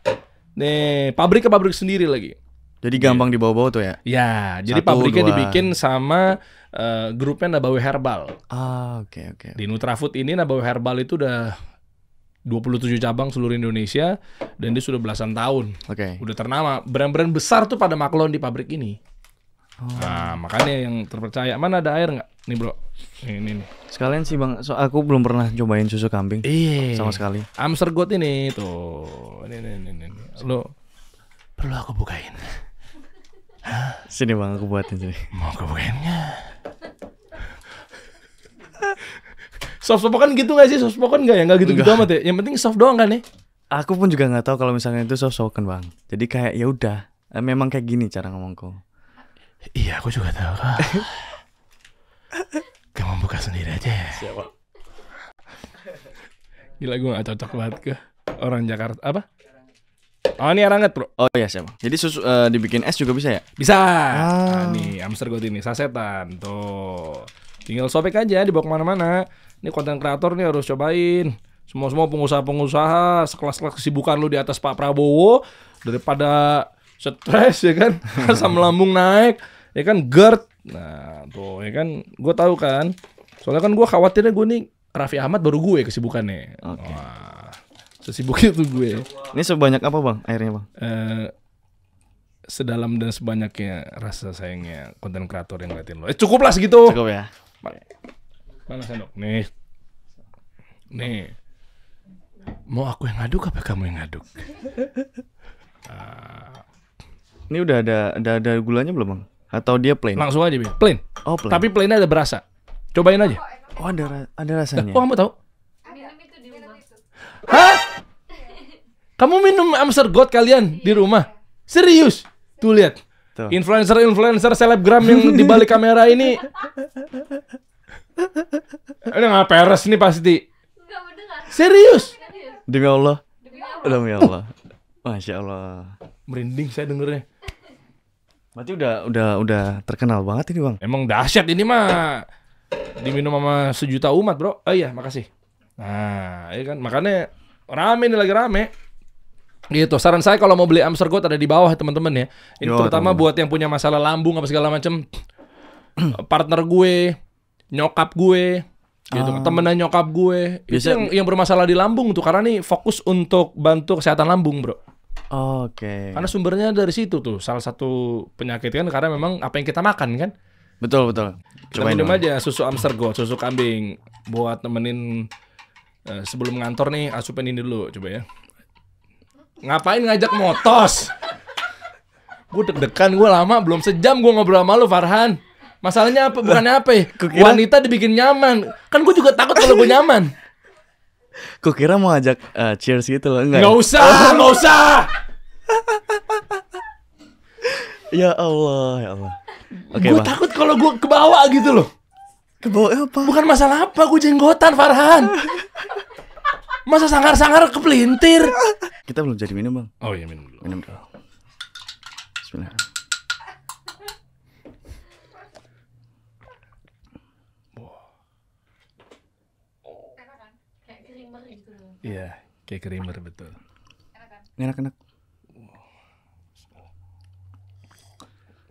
Nih, pabrik sendiri lagi. Jadi gampang dibawa-bawa tuh ya? Ya, jadi 1, pabriknya 2. dibikin sama grupnya Nabawi Herbal. Oke. Di Nutrafood ini Nabawi Herbal itu udah 27 cabang seluruh Indonesia dan dia sudah belasan tahun. Oke. Udah ternama. Brand-brand besar tuh pada maklon di pabrik ini. Nah, makanya yang terpercaya. Mana ada air nggak? Nih bro, ini nih. Sekalian sih bang, aku belum pernah cobain susu kambing. Iya. Sama sekali. Amstergot ini tuh. Ini. Lo perlu aku bukain? Sini bang, aku buatin sini. Mau aku bukain nggak? Soft-softan gitu nggak sih? Soft-spoken nggak ya? Nggak gitu-gitu amat ya? Yang penting soft doang kan ya? Aku pun juga nggak tahu kalau misalnya itu soft-spoken bang. Jadi kayak ya udah, memang kayak gini cara ngomongku. Iya, aku juga tahu kok. Kamu buka sendiri aja ya. Siapa? Gila, gue gak cocok banget ke orang Jakarta. Apa? Oh, ini air hangat bro. Oh iya siapa? Jadi susu dibikin es juga bisa ya? Bisa. Nah, nih Amstergot ini sasetan. Tuh. Tinggal sobek aja, dibawa kemana-mana. Ini konten kreator nih harus cobain. Semua pengusaha-pengusaha sekelas-kelas kesibukan lu di atas Pak Prabowo, daripada stres ya kan, asam lambung naik, ya kan GERD. Nah tuh ya kan, gue tahu kan. Soalnya kan gue khawatirnya gue nih Raffi Ahmad baru gue kesibukannya. Oke. Wah, sesibuk itu gue. Ini sebanyak apa bang airnya bang? Sedalam dan sebanyaknya rasa sayangnya konten kreator yang ngeliatin lo. Cukup lah segitu. Cukup ya. Mana sendok? Nih. Nih. Mau aku yang ngaduk apa kamu yang ngaduk? Ini udah ada gulanya belum, Bang? Atau dia plain? Langsung aja, plain. Oh, plain. Tapi plainnya ada berasa. Cobain aja. Oh, ada rasanya. Oh, kamu tahu? Hah? Kamu minum Amstel Gold kalian di rumah? Serius? Tuh lihat. Tuh. Influencer selebgram yang di balik kamera ini. Ini nggak peres nih pasti. Serius? Demi Allah. Demi Allah. Masya Allah. Merinding saya dengernya. Berarti udah terkenal banget ini, Bang. Emang dahsyat ini mah. Diminum sama sejuta umat, bro. Oh iya, makasih. Nah, iya kan. Makanya rame nih, lagi rame. Gitu. Saran saya kalau mau beli Amstel Gold ada di bawah, teman-teman ya. Ini terutama buat yang punya masalah lambung apa segala macam. Partner gue, nyokap gue, gitu. Temenan nyokap gue. Itu yang bermasalah di lambung tuh, karena nih fokus untuk bantu kesehatan lambung, bro. Oke. Karena sumbernya dari situ tuh. Salah satu penyakit kan karena memang apa yang kita makan kan. Betul. Kita minum aja susu Amstel Gold, susu kambing buat nemenin sebelum ngantor nih. Asupin ini dulu coba ya. Ngapain ngajak motos? Gue deg-degan, gue lama belum sejam gue ngobrol sama lu, Farhan. Masalahnya apa? Bukannya apa ya? Wanita dibikin nyaman. Kan gue juga takut kalau gue nyaman. Kuk kira mau ajak cheers gitu loh, enggak? Nggak usah. Ya Allah. Oke, Gue Bang. takut kalau gue kebawa gitu loh. Kebawa apa? Bukan masalah apa, gue jenggotan, Farhan. Masa sangar-sangar kepelintir. Kita belum jadi minum, Bang. Oh iya, minum dulu. Minum dulu. Bismillah. Iya, kayak creamer betul. Enak.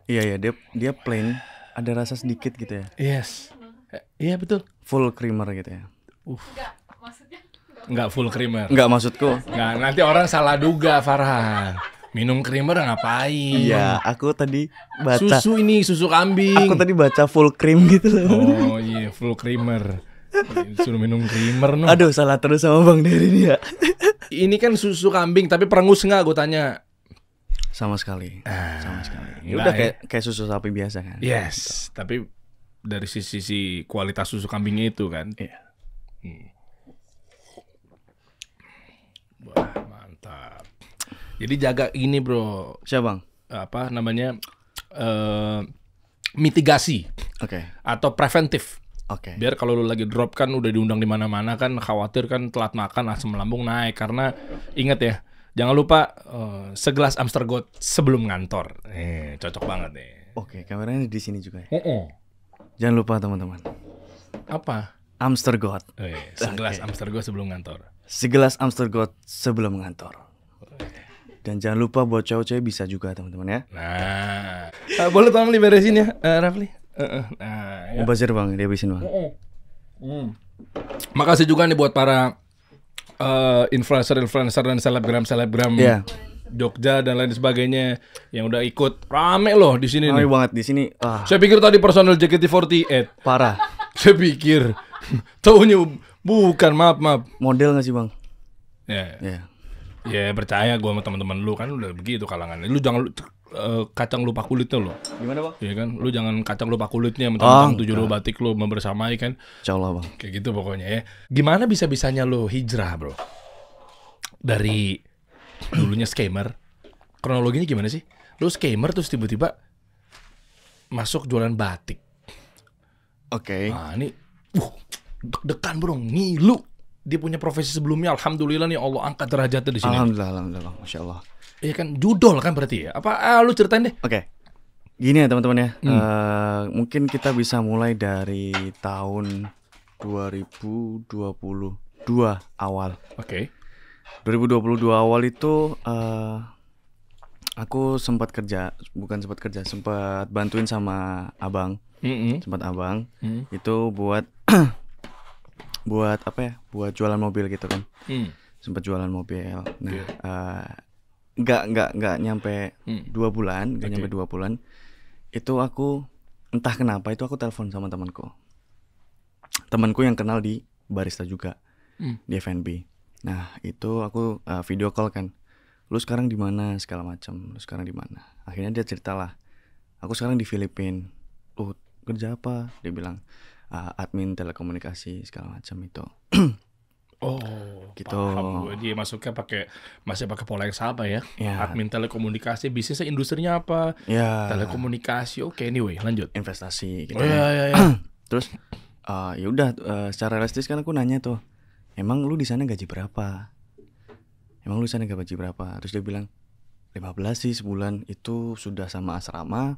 Iya, dia plain, ada rasa sedikit gitu ya. Yes. Iya betul. Full creamer gitu ya. Enggak full creamer. Enggak, maksudku. Enggak, nanti orang salah duga, Farhan. Minum creamer ngapain? Iya, aku tadi baca. Susu kambing. Aku tadi baca full cream gitu loh. Oh iya, full creamer. Suruh minum creamer no. Aduh, salah terus sama Bang Dery ini ya. Ini kan susu kambing tapi perengus nggak? Gue tanya. Sama sekali. Sama sekali. Ya enggak, udah kayak susu sapi biasa kan. Yes, tapi dari sisi kualitas susu kambingnya itu kan. Iya. Wah, mantap. Jadi jaga ini, bro. Siapa, Bang? Apa namanya? Mitigasi Oke. atau preventif. Oke. Biar kalau lu lagi drop kan udah diundang di mana-mana kan, khawatir kan telat makan asam lambung naik. Karena ingat ya, jangan lupa segelas Amstel Gold sebelum ngantor. Cocok banget nih. Oke, kameranya di sini juga ya. Jangan lupa teman-teman. Apa? Amstel Gold. Segelas Amstel Gold sebelum ngantor. Segelas Amstel Gold sebelum ngantor. Dan jangan lupa buat cowok-cowok bisa juga teman-teman ya. Nah, boleh tolong diberesin ya, Rafli. Nah, ya. Mubazir, Bang, dia habisin, Bang. Makasih juga nih buat para influencer dan selebgram Iya. Jogja dan lain sebagainya yang udah ikut rame loh di sini Rame nih. banget di sini. Saya pikir tadi personel JKT48. Parah. Saya pikir taunya bukan, maaf. Model nggak sih, Bang? Ya. Ya. Ya percaya gue sama teman-teman lu kan udah begitu kalangannya. Lu jangan kacang lupa kulitnya lo. Gimana, Bang? Iya kan, lu jangan kacang lupa kulitnya mentang-mentang 7 enggak. batik lu membersamai kan. Insyaallah, Bang. Kayak gitu pokoknya ya. Gimana bisa-bisanya lu hijrah, bro? Dari dulunya scammer. Kronologinya gimana sih? Lu scammer terus tiba-tiba masuk jualan batik. Oke. Nah ini deg-degan, bro. Ngilu. Dia punya profesi sebelumnya, alhamdulillah nih Allah angkat derajatnya di sini. Alhamdulillah, Bang. Masya Allah. Iya kan, judol kan berarti ya? Apa lu ceritain deh? Oke. Gini ya teman-teman ya. Mungkin kita bisa mulai dari tahun 2022 awal. Oke. 2022 awal itu aku sempat bantuin sama abang. Sempat abang itu buat buat apa ya? Buat jualan mobil gitu kan. Sempat jualan mobil. Nah, nggak nyampe 2 bulan, nyampe 2 bulan. Itu aku entah kenapa itu aku telepon sama temanku yang kenal di barista juga. di F&B. Nah itu aku video call kan, lu sekarang di mana segala macam, lu sekarang di mana. Akhirnya dia ceritalah, aku sekarang di Filipina. Lu kerja apa? Dia bilang admin telekomunikasi segala macam itu. Oh, gitu. Paham gue. Dia masih pakai pola yang sama ya. Ya. Admin telekomunikasi, bisnisnya industrinya apa? Ya. Telekomunikasi. Oke, anyway, lanjut. Investasi gitu. Ya. Terus ya udah secara realistis kan aku nanya tuh, emang lu di sana gaji berapa? Emang lu di sana gaji berapa? Terus dia bilang 15 sih sebulan, itu sudah sama asrama,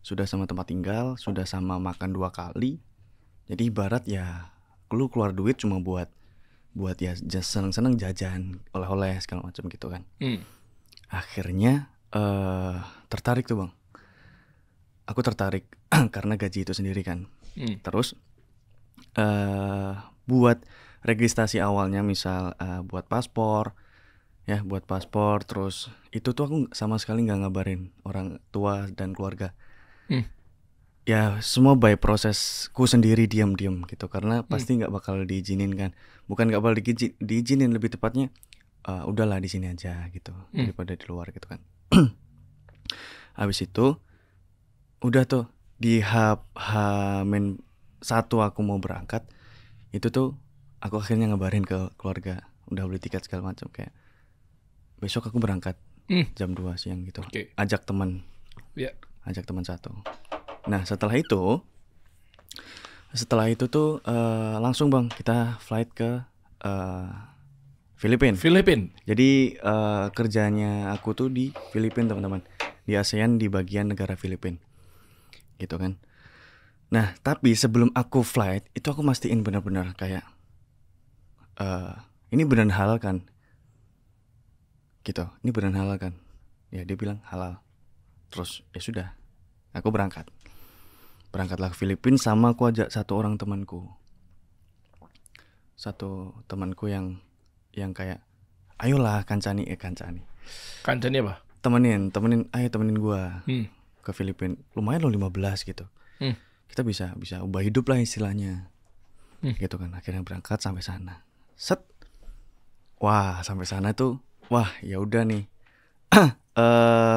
sudah sama tempat tinggal, sudah sama makan 2 kali. Jadi ibarat ya lu keluar duit cuma buat ya seneng-seneng jajan, oleh-oleh segala macam gitu kan. Akhirnya tertarik tuh bang. Aku tertarik karena gaji itu sendiri kan. Terus buat registrasi awalnya misal buat paspor, terus itu tuh aku sama sekali nggak ngabarin orang tua dan keluarga. Ya semua by prosesku sendiri diam-diam gitu, karena pasti nggak bakal diizinin kan. Bukan nggak bakal diizinin, lebih tepatnya udahlah di sini aja gitu daripada di luar gitu kan. Habis itu udah tuh di H-1 aku mau berangkat, itu tuh aku akhirnya ngabarin ke keluarga, udah beli tiket segala macam, kayak besok aku berangkat jam 2 siang gitu. Ajak teman. Ajak teman 1. Nah setelah itu tuh langsung bang kita flight ke Filipina. Jadi kerjanya aku tuh di Filipina teman-teman, di ASEAN, di bagian negara Filipina gitu kan. Nah tapi sebelum aku flight itu aku mastiin benar-benar kayak ini beneran halal kan gitu, ini beneran halal kan. Ya dia bilang halal. Terus ya sudah, aku berangkatlah ke Filipina, sama aku ajak satu temanku yang kayak ayolah kancani apa? temenin gua ke Filipina. Lumayan loh 15 gitu. Kita bisa ubah hidup lah istilahnya. Gitu kan. Akhirnya berangkat sampai sana. Wah, sampai sana tuh ya udah nih.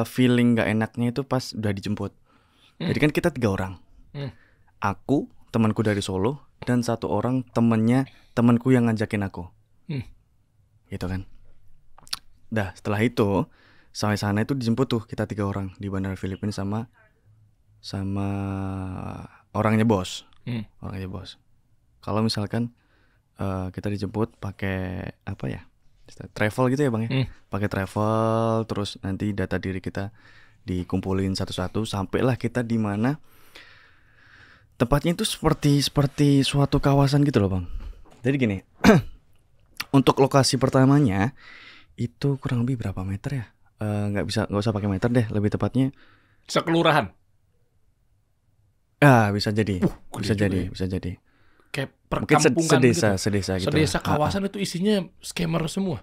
Feeling gak enaknya itu pas udah dijemput. Jadi kan kita 3 orang. Aku, temanku dari Solo, dan 1 orang temanku yang ngajakin aku. Gitu kan. Dah setelah itu sampai sana itu dijemput tuh kita 3 orang di bandara Filipina sama orangnya bos. Kalau misalkan kita dijemput pakai apa ya, travel gitu ya bang ya, pakai travel, terus nanti data diri kita dikumpulin satu-satu sampailah kita di mana tempatnya itu seperti suatu kawasan gitu loh bang. Jadi gini, untuk lokasi pertamanya itu kurang lebih berapa meter ya? Nggak usah pakai meter deh, lebih tepatnya sekelurahan. Bisa jadi. Kayak perkampungan mungkin sedesa gitu. Sedesa kawasan itu isinya scammer semua.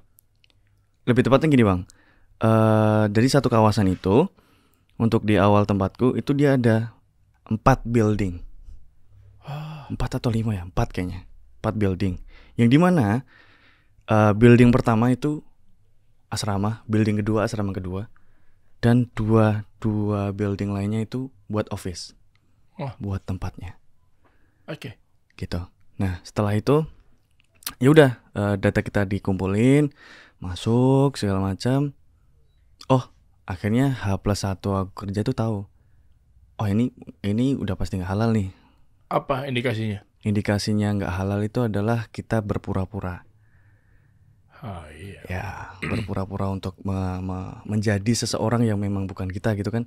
Lebih tepatnya gini bang, dari satu kawasan itu, untuk di awal tempatku itu dia ada 4 building, 4 atau 5 ya, 4 kayaknya, 4 building. Yang dimana building pertama itu asrama, building kedua asrama kedua, dan dua building lainnya itu buat office, buat tempatnya. Oke. Gitu. Nah setelah itu ya udah data kita dikumpulin, masuk segala macam. Akhirnya H+1 aku kerja tuh tahu. Ini udah pasti nggak halal nih. Apa indikasinya? Indikasinya nggak halal itu adalah kita berpura-pura. Iya. Ya, berpura-pura untuk menjadi seseorang yang memang bukan kita gitu kan.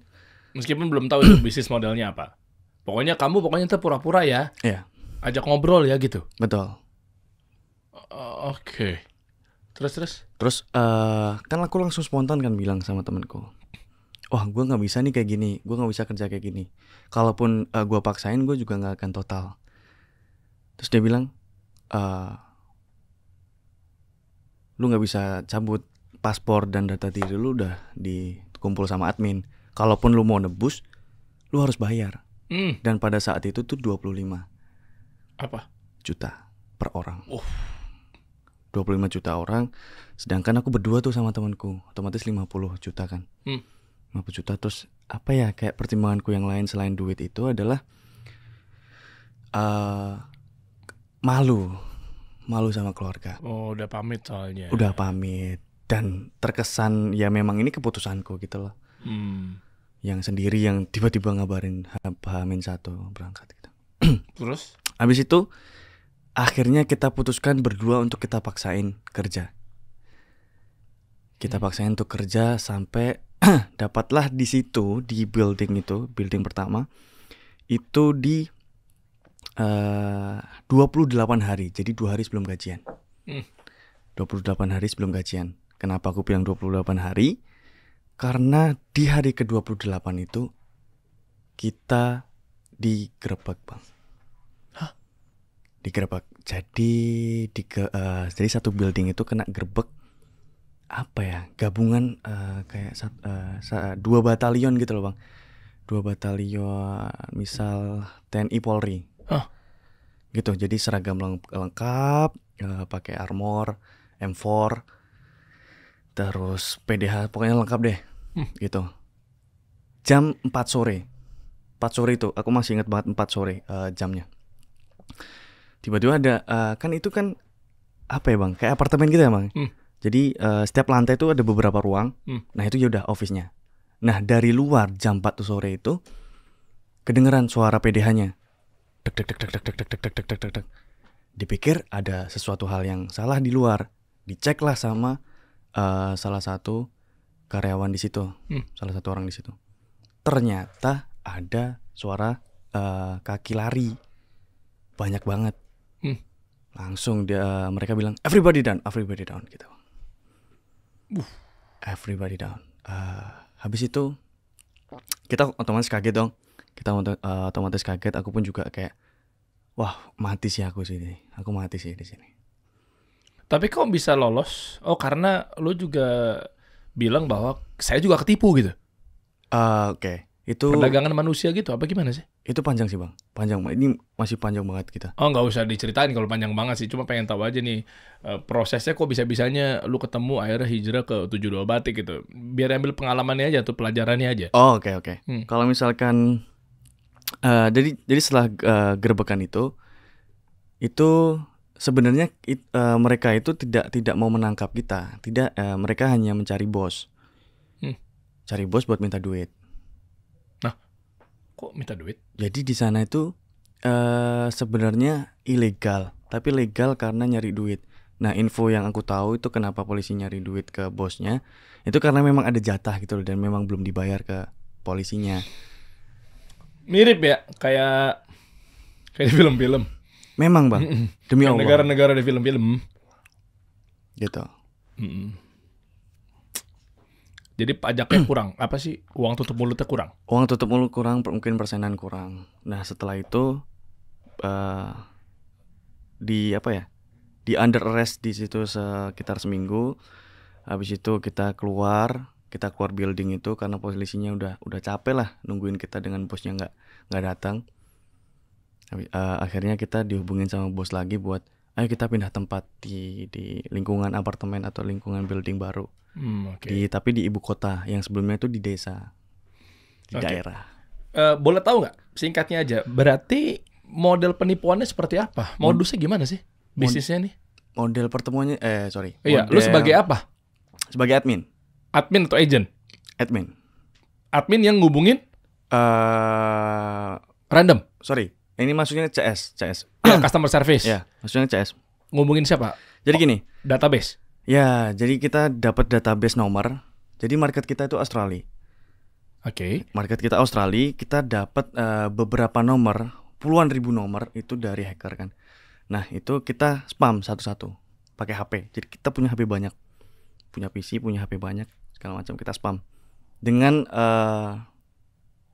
Meskipun belum tahu itu bisnis modelnya apa. Pokoknya itu pura-pura ya. Iya. Ajak ngobrol ya gitu. Betul. Oke. Terus kan aku langsung spontan kan bilang sama temanku, gue nggak bisa nih kayak gini, gue nggak bisa kerja kayak gini. Kalaupun gue paksain, gue juga nggak akan total. Terus dia bilang, lu nggak bisa cabut paspor dan data diri lu udah dikumpul sama admin. Kalaupun lu mau nebus, lu harus bayar. Dan pada saat itu tuh 25 apa? juta per orang. 25 juta orang, sedangkan aku berdua tuh sama temanku, otomatis 50 juta kan. 50 juta. Terus apa ya, kayak pertimbanganku yang lain selain duit itu adalah malu sama keluarga. Oh, udah pamit soalnya. Udah pamit dan terkesan ya memang ini keputusanku gitu loh. Yang sendiri yang tiba-tiba ngabarin H-1 berangkat gitu. Terus? Habis itu akhirnya kita putuskan berdua untuk kita paksain kerja. Kita paksain untuk kerja sampai dapatlah di situ, di building pertama itu di 28 hari, jadi 2 hari sebelum gajian. 28 hari sebelum gajian. Kenapa aku bilang 28 hari? Karena di hari ke-28 itu kita digerebek, Bang. Hah? Digerebek. Jadi satu building itu kena gerebek. Apa ya? Gabungan kayak 2 batalion gitu loh, Bang. 2 batalion misal TNI Polri. Gitu, jadi seragam lengkap, pakai armor, M4, terus PDH, pokoknya lengkap deh. Gitu. Jam 4 sore. 4 sore itu, aku masih ingat banget 4 sore jamnya. Tiba-tiba ada, kan itu kan apa ya Bang, kayak apartemen gitu ya Bang. Jadi setiap lantai itu ada beberapa ruang. Nah itu ya udah office-nya. Nah dari luar jam 4 sore itu kedengeran suara PDH-nya. Dek. Dipikir ada sesuatu hal yang salah di luar. Diceklah sama salah satu karyawan di situ, salah satu orang di situ. Ternyata ada suara kaki lari, banyak banget. Langsung mereka bilang everybody down gitu. Everybody down. Habis itu kita otomatis kaget dong. Kita otomatis kaget. Aku pun juga kayak, wah mati sih aku sini. Aku mati sih di sini. Tapi kok bisa lolos? Oh karena lo juga bilang bahwa saya juga ketipu gitu. Oke. Itu perdagangan manusia gitu. Apa gimana sih? Itu panjang sih Bang. Panjang. Ini masih panjang banget kita. Oh nggak usah diceritain kalau panjang banget sih. Cuma pengen tahu aja nih prosesnya kok bisa-bisanya lu ketemu akhirnya hijrah ke 72 Batik gitu. Biar ambil pengalamannya aja tuh, pelajarannya aja. Oh oke. Kalau misalkan jadi setelah gerebekan itu sebenarnya mereka itu tidak mau menangkap kita. Tidak, mereka hanya mencari bos. Cari bos buat minta duit. Nah, kok minta duit? Jadi di sana itu sebenarnya ilegal, tapi legal karena nyari duit. Nah, info yang aku tahu itu kenapa polisi nyari duit ke bosnya, itu karena memang ada jatah gitu loh, dan memang belum dibayar ke polisinya. Mirip ya, kayak di film-film. Memang Bang, demi Allah. Negara-negara di film-film. Gitu. Jadi pajaknya kurang, apa sih, uang tutup mulutnya kurang? Uang tutup mulut kurang, mungkin persenan kurang. Nah setelah itu di under arrest di situ sekitar seminggu. Habis itu kita keluar building itu karena polisinya udah capek lah nungguin kita dengan bosnya nggak datang. Akhirnya kita dihubungin sama bos lagi buat ayo kita pindah tempat di lingkungan apartemen atau lingkungan building baru. Tapi di ibu kota, yang sebelumnya itu di desa, di daerah. Boleh tahu nggak singkatnya aja? Berarti model penipuannya seperti apa? Modusnya gimana sih bisnisnya nih? Model pertemuannya Iya, lu sebagai apa? Sebagai admin. Admin atau agent? Admin. Admin yang ngubungin? Random. Sorry, ini maksudnya CS. Ya, customer service. Ya, maksudnya CS. Ngubungin siapa? Jadi gini. Database. Ya, jadi kita dapat database nomor. Jadi market kita itu Australia. Oke. Market kita Australia, kita dapat beberapa nomor, puluhan ribu nomor itu dari hacker kan. Nah, itu kita spam satu-satu pakai HP. Jadi kita punya HP banyak. Punya PC, punya HP banyak, segala macam kita spam. Dengan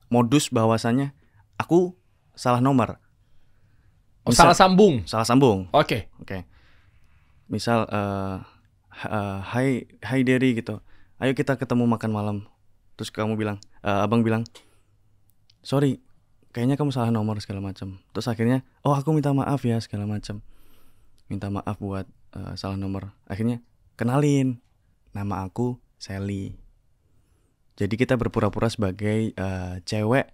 modus bahwasannya aku salah nomor. Salah sambung. Oke. Misal Hai Derry gitu. Ayo kita ketemu makan malam. Terus abang bilang, sorry, kayaknya kamu salah nomor segala macam. Terus akhirnya, aku minta maaf ya segala macam. Minta maaf buat salah nomor. Akhirnya kenalin, nama aku Sally. Jadi kita berpura-pura sebagai cewek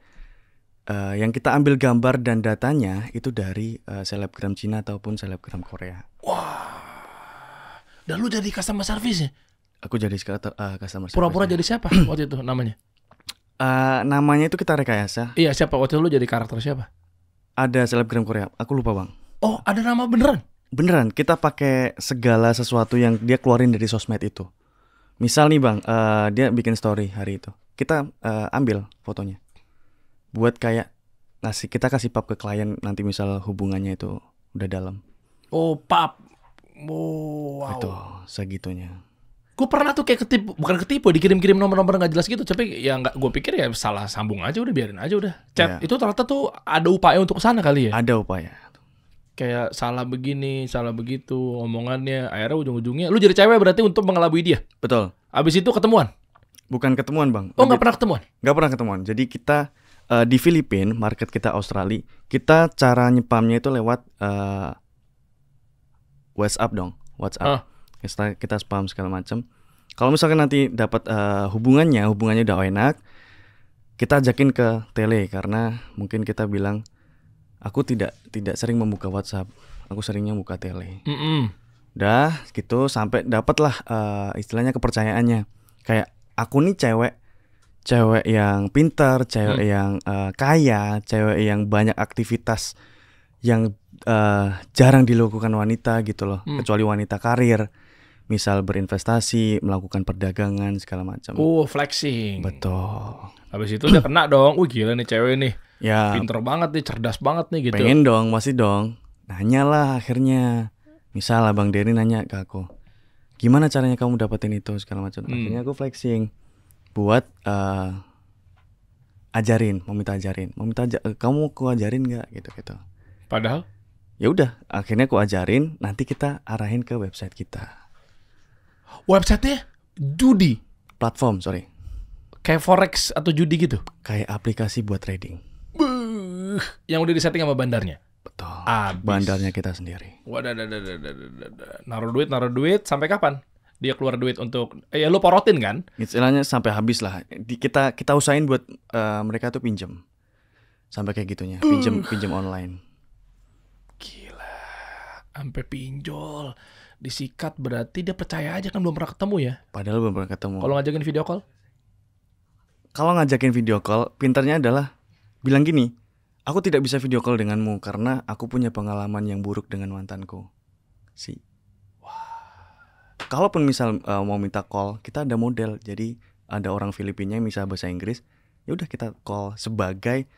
yang kita ambil gambar dan datanya itu dari selebgram Cina ataupun selebgram Korea. Wah. Dan lu jadi customer service ya? Aku jadi customer service. Pura-pura jadi siapa waktu itu namanya? Namanya itu kita rekayasa. Iya, siapa waktu itu lu jadi karakter siapa? Ada selebgram Korea. Aku lupa, Bang. Oh, ada nama beneran? Beneran, kita pakai segala sesuatu yang dia keluarin dari sosmed itu. Misal nih Bang, dia bikin story hari itu. Kita ambil fotonya. Buat kayak kita kasih pub ke klien nanti misal hubungannya itu udah dalam. Oh, pub. Oh, wow. Itu segitunya. Gue pernah tuh kayak ketipu, dikirim-kirim nomor-nomor nggak jelas gitu. Tapi ya nggak, gue pikir ya salah sambung aja, udah biarin aja udah. Chat itu ternyata tuh ada upaya untuk kesana kali ya. Ada upaya. Kayak salah begini, salah begitu omongannya. Akhirnya ujung-ujungnya lu jadi cewek berarti untuk mengelabui dia. Betul. Abis itu ketemuan? Bukan ketemuan Bang. Oh, nggak pernah ketemuan? Nggak pernah ketemuan. Jadi kita di Filipina, market kita Australia, kita cara nyepamnya itu lewat WhatsApp dong. WhatsApp. Kita spam segala macam. Kalau misalkan nanti dapat hubungannya udah enak, kita ajakin ke tele karena mungkin kita bilang aku tidak sering membuka WhatsApp, aku seringnya buka tele. Dah gitu sampai dapatlah istilahnya kepercayaannya. Kayak aku nih cewek yang pintar, cewek yang kaya, cewek yang banyak aktivitas yang jarang dilakukan wanita gitu loh, kecuali wanita karir. Misal berinvestasi, melakukan perdagangan segala macam. Oh, flexing. Betul. Habis itu udah kena dong. Wih, gila nih cewek nih. Ya. Pinter banget nih, cerdas banget nih gitu. Pengen dong, masih dong. Nanya lah akhirnya. Misal Abang Denny nanya ke aku, gimana caranya kamu dapetin itu segala macam. Akhirnya aku flexing buat ajarin, mau minta kamu aku ajarin nggak gitu. Padahal? Ya udah, akhirnya aku ajarin. Nanti kita arahin ke website kita. Websitenya judi? Platform, sorry. Kayak forex atau judi gitu? Kayak aplikasi buat trading. Yang udah disetting sama bandarnya? Betul. Abis. Bandarnya kita sendiri. Wadah. Naruh duit sampai kapan? Dia keluar duit untuk ya lu porotin kan? Istilahnya sampai habis lah. Kita usahain buat mereka tuh pinjam. Sampai kayak gitunya. Pinjam online. Gila. Sampai pinjol. Disikat berarti dia percaya aja kan, belum pernah ketemu ya? Padahal belum pernah ketemu. Kalau ngajakin video call? Kalau ngajakin video call, pintarnya adalah bilang gini, aku tidak bisa video call denganmu karena aku punya pengalaman yang buruk dengan mantanku. Kalaupun misal mau minta call, kita ada model. Jadi ada orang Filipina yang bisa bahasa Inggris, ya udah kita call sebagai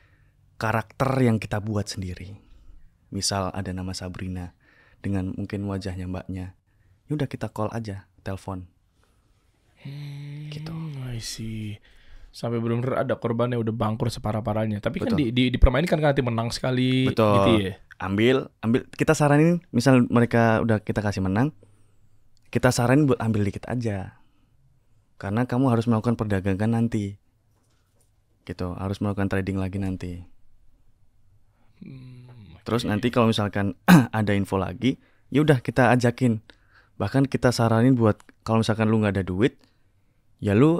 karakter yang kita buat sendiri. Misal ada nama Sabrina dengan mungkin wajahnya mbaknya, ya udah kita call aja, telepon. Gitu. I see. Sampai benar-benar ada korbannya udah bangkrut separah-parahnya. Tapi Betul. kan dipermainkan kan nanti menang sekali. Betul. Gitu ya. Ambil kita saranin, misal mereka udah kita kasih menang, kita saranin buat ambil dikit aja. Karena kamu harus melakukan perdagangan nanti. Gitu, harus melakukan trading lagi nanti. Terus nanti kalau misalkan ada info lagi, ya udah kita ajakin. Bahkan kita saranin buat kalau misalkan lu nggak ada duit, ya lu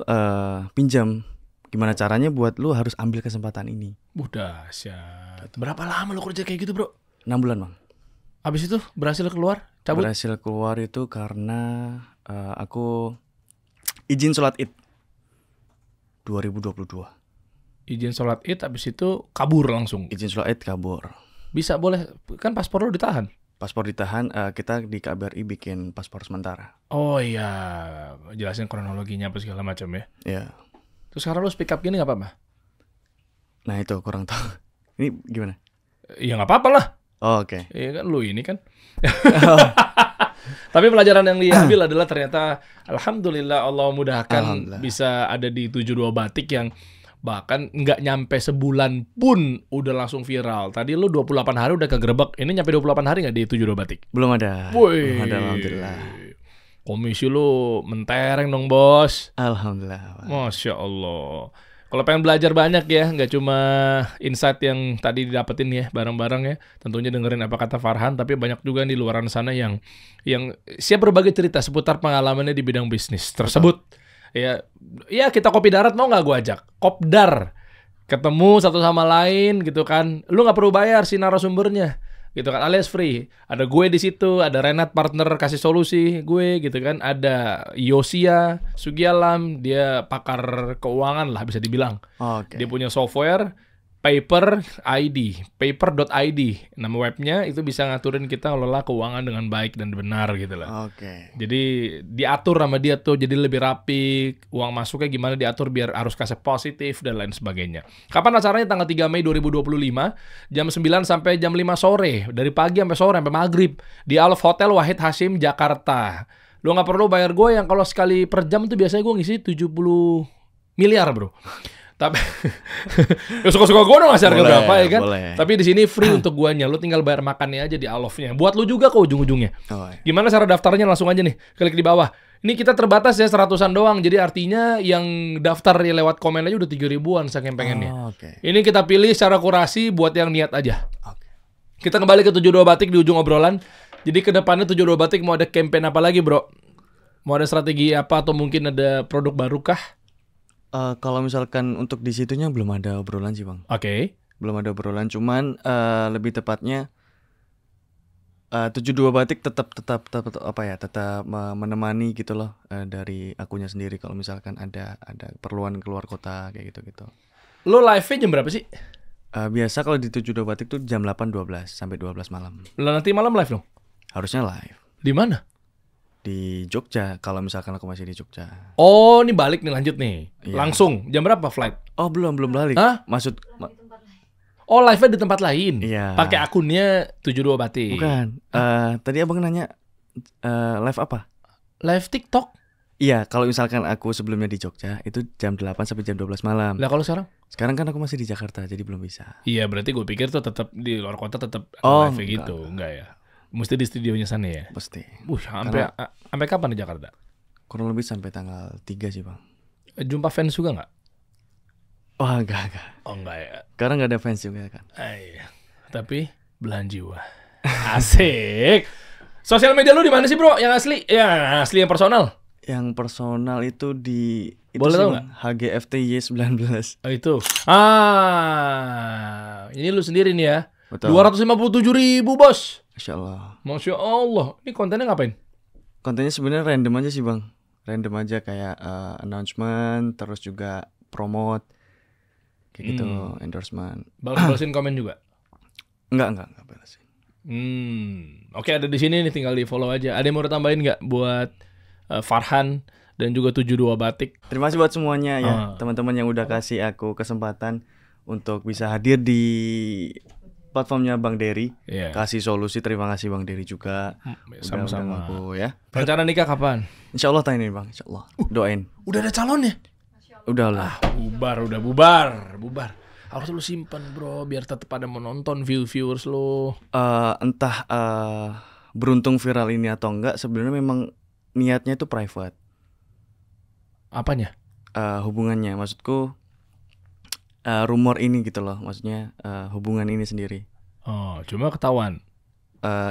pinjam. Gimana caranya buat lu harus ambil kesempatan ini. Dahsyat. Berapa lama lu kerja kayak gitu, Bro? 6 bulan, Bang. Habis itu berhasil keluar? Cabut? Berhasil keluar itu karena aku izin sholat Id 2022. Izin sholat Id, habis itu kabur langsung. Izin sholat Id kabur. Bisa, boleh. Kan paspor lu ditahan. Paspor ditahan, kita di KBRI bikin paspor sementara. Oh iya, jelasin kronologinya apa segala macam ya. Iya. Terus sekarang lu speak up gini gak apa-apa? Nah itu kurang tahu. Ini gimana? Ya gak apa-apa lah. Oh, oke. Iya kan lu ini kan. Tapi pelajaran yang diambil adalah ternyata alhamdulillah Allah mudahkan bisa ada di 72 batik yang bahkan nggak nyampe sebulan pun udah langsung viral. Tadi lu 28 hari udah kegerebek. Ini nyampe 28 hari nggak di 72 batik? Belum ada. Woi. Belum ada, alhamdulillah. Komisi lu mentereng dong, Bos. Alhamdulillah. Masya Allah. Kalau pengen belajar banyak ya, nggak cuma insight yang tadi didapetin ya bareng-bareng ya. Tentunya dengerin apa kata Farhan, tapi banyak juga di luaran sana yang siap berbagi cerita seputar pengalamannya di bidang bisnis tersebut. Ya kita kopi darat mau nggak gue ajak? Kopdar. Ketemu satu sama lain gitu kan. Lu nggak perlu bayar si narasumbernya. Gitu kan, alias free. Ada gue di situ, ada Renat partner kasih solusi gue gitu kan, ada Yosia Sugialam, dia pakar keuangan lah bisa dibilang. Dia punya software paper.id, nama webnya itu bisa ngaturin kita ngelola keuangan dengan baik dan benar gitu lah. Jadi diatur sama dia tuh, jadi lebih rapi, uang masuknya gimana diatur biar arus kasnya positif dan lain sebagainya. Kapan acaranya? Tanggal 3 Mei 2025, jam 9 sampai jam 5 sore, dari pagi sampai sore sampai maghrib di Alf Hotel Wahid Hasyim Jakarta. Lu nggak perlu bayar gue, yang kalau sekali per jam tuh biasanya gue ngisi 70 miliar bro. Tapi ya suka-suka gue dong ngasih harga berapa ya kan. Boleh. Tapi di sini free untuk guanya. Lu tinggal bayar makannya aja di Alofnya. Buat lu juga kok ujung-ujungnya. Gimana cara daftarnya? Langsung aja nih, klik di bawah. Ini kita terbatas ya 100-an doang. Jadi artinya yang daftar ya lewat komen aja udah 3.000-an saking pengennya. Ini kita pilih secara kurasi buat yang niat aja. Kita kembali ke 72 Batik di ujung obrolan. Jadi ke depannya 72 Batik mau ada campaign apa lagi bro? Mau ada strategi apa atau mungkin ada produk baru kah? Kalau misalkan untuk di situnya belum ada obrolan sih bang. Belum ada obrolan, cuman lebih tepatnya 72 Batik tetap menemani gitu loh, dari akunya sendiri kalau misalkan ada keperluan keluar kota kayak gitu. Lo live-nya jam berapa sih? Biasa kalau di 72 Batik tuh jam 8.12 sampai 12 malam. Lo nanti malam live dong? Harusnya live. Di mana? Di Jogja, kalau misalkan aku masih di Jogja. Oh, ini balik nih, lanjut nih. Iya. Langsung, jam berapa flight? Oh, belum balik. Hah? Oh, live-nya di tempat lain? Iya. Pakai akunnya 72 Batik? Bukan. Tadi abang nanya live apa? Live TikTok? Iya, kalau misalkan aku sebelumnya di Jogja, itu jam 8 sampai jam 12 malam. Lah kalau sekarang? Sekarang kan aku masih di Jakarta, jadi belum bisa. Iya, berarti gue pikir tuh tetap di luar kota tetap live gitu. Enggak ya? Mesti di studionya sana ya? Pasti. Sampai kapan di Jakarta? Kurang lebih sampai tanggal 3 sih bang. Jumpa fans juga nggak? Wah, enggak. Oh enggak ya? Karena nggak ada fans juga kan. Iya. Tapi belahan jiwa. Asik. Sosial media lu di mana sih bro? Yang asli? Yang asli yang personal? Yang personal itu di... Boleh tahu nggak? HGFTY19. Oh itu. Ini lu sendiri nih ya? Betul. 257.000 bos. Masya Allah. Ini kontennya ngapain? Kontennya sebenarnya random aja sih bang. Random aja kayak announcement, terus juga promote, kayak gitu, endorsement. Balesin komen juga? Enggak balesin. Oke, ada di sini nih, tinggal di follow aja. Ada yang mau tambahin nggak buat Farhan dan juga 72 Batik? Terima kasih buat semuanya ya, teman-teman yang udah kasih aku kesempatan untuk bisa hadir di platformnya Bang Dery, kasih solusi. Terima kasih Bang Dery juga. Sama-sama aku ya. Rencana nikah kapan? Insya Allah tahun ini bang, insya Allah. Doain. Udah ada calonnya? Udah lah. Udah bubar. Harus lu simpan bro, biar tetap ada menonton viewers lo. Entah beruntung viral ini atau enggak, sebenarnya memang niatnya itu private. Apanya? Hubungannya, maksudku. Rumor ini gitu loh, maksudnya hubungan ini sendiri. Oh, cuma ketahuan.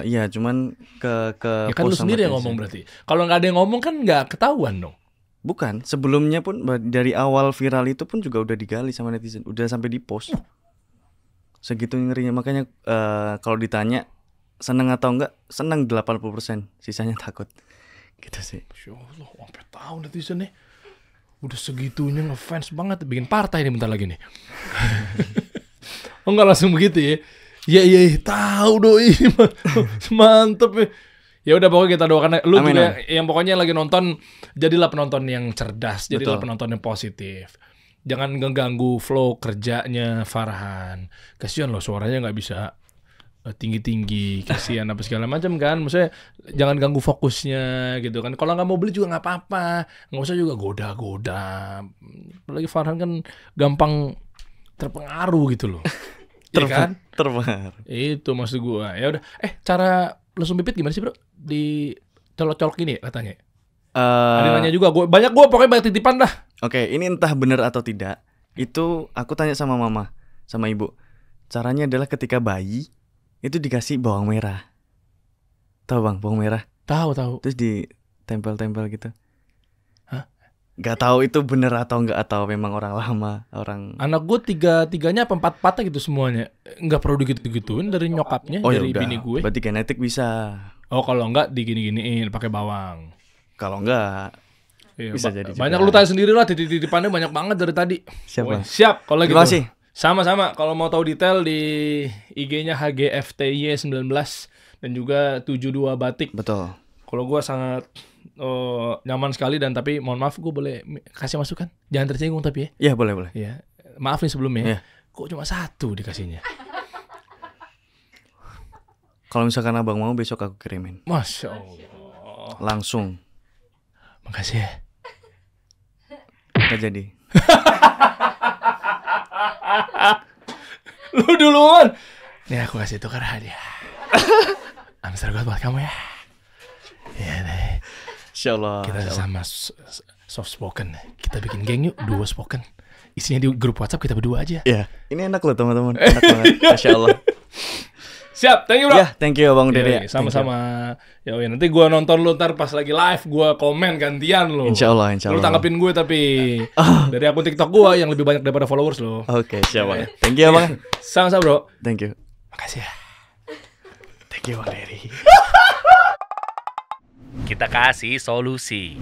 Iya, cuman ke ya kan lu sendiri yang ngomong berarti. Kalau nggak ada yang ngomong kan nggak ketahuan dong. Bukan, sebelumnya pun dari awal viral itu pun juga udah digali sama netizen, udah sampai di post. Segitu ngerinya, makanya kalau ditanya seneng atau enggak, seneng 80%, sisanya takut. Gitu sih. Masya Allah, sampai tahu netizen nih. Udah segitunya ngefans banget, bikin partai nih bentar lagi nih. Oh enggak langsung begitu ya? Iya, tahu doi. Mantep ya. Ya udah pokoknya kita doakan lu amin, juga yang pokoknya lagi nonton, jadilah penonton yang cerdas, jadilah penonton yang positif. Jangan ngeganggu flow kerjanya Farhan. Kasihan loh suaranya nggak bisa tinggi-tinggi, kasihan apa segala macam kan. Maksudnya jangan ganggu fokusnya gitu kan. Kalau nggak mau beli juga nggak apa-apa, nggak usah juga goda-goda. Apalagi Farhan kan gampang terpengaruh gitu loh. Iya kan? Terpengaruh. Itu maksud gua. Ya udah. Cara lesung pipit gimana sih bro? Di colok-colok gini ya katanya. Ada nanya juga. Pokoknya banyak titipan dah. Oke, ini entah benar atau tidak. Itu aku tanya sama mama, sama ibu. Caranya adalah ketika bayi itu dikasih bawang merah. Tahu bang, bawang merah? Tahu. Terus ditempel-tempel gitu. Hah? Gak tahu itu bener atau enggak, atau memang orang lama, orang. Anak gue tiganya apa 4 gitu semuanya. Nggak perlu digitu-gituin dari nyokapnya, Oh ya dari udah. bini gue. Berarti genetik bisa. Oh kalau enggak digini-giniin pakai bawang. Kalau enggak Iya, bisa jadi juga. banyak lu tanya sendiri lah, titipannya banyak banget dari tadi. Siap, Woy, Bang. siap kalau gitu. Terima kasih. Sama-sama. Kalau mau tahu detail di IG-nya HGFTY19 dan juga 72 Batik. Betul. Kalau gue sangat nyaman sekali, dan tapi mohon maaf gue boleh kasih masukan? Jangan tersinggung tapi ya. Iya boleh. Ya, maaf nih sebelumnya. Iya. Kok cuma 1 dikasihnya? Kalau misalkan abang mau besok aku kirimin. Masya Allah. Langsung. Makasih ya. Gak jadi. Lu duluan. Nih aku kasih tukar hadiah. Amsar gue buat kamu ya. Iya deh. Insyaallah. Kita sama soft spoken. Kita bikin geng yuk, 2 spoken. Isinya di grup WhatsApp kita berdua aja. Iya. Ini enak loh teman-teman. Enak banget. Masya Allah. Siap, thank you bro. Ya, thank you Bang Dede. Sama-sama. Ya nanti gue nonton lu ntar pas lagi live, gue komen gantian lo. Insyaallah. Lu tanggapin gue tapi dari akun TikTok gue yang lebih banyak daripada followers lo. Oke, siap Bang. Thank you Bang. Sama-sama bro. Thank you. Makasih ya. Thank you Bang Dede. Kita kasih solusi.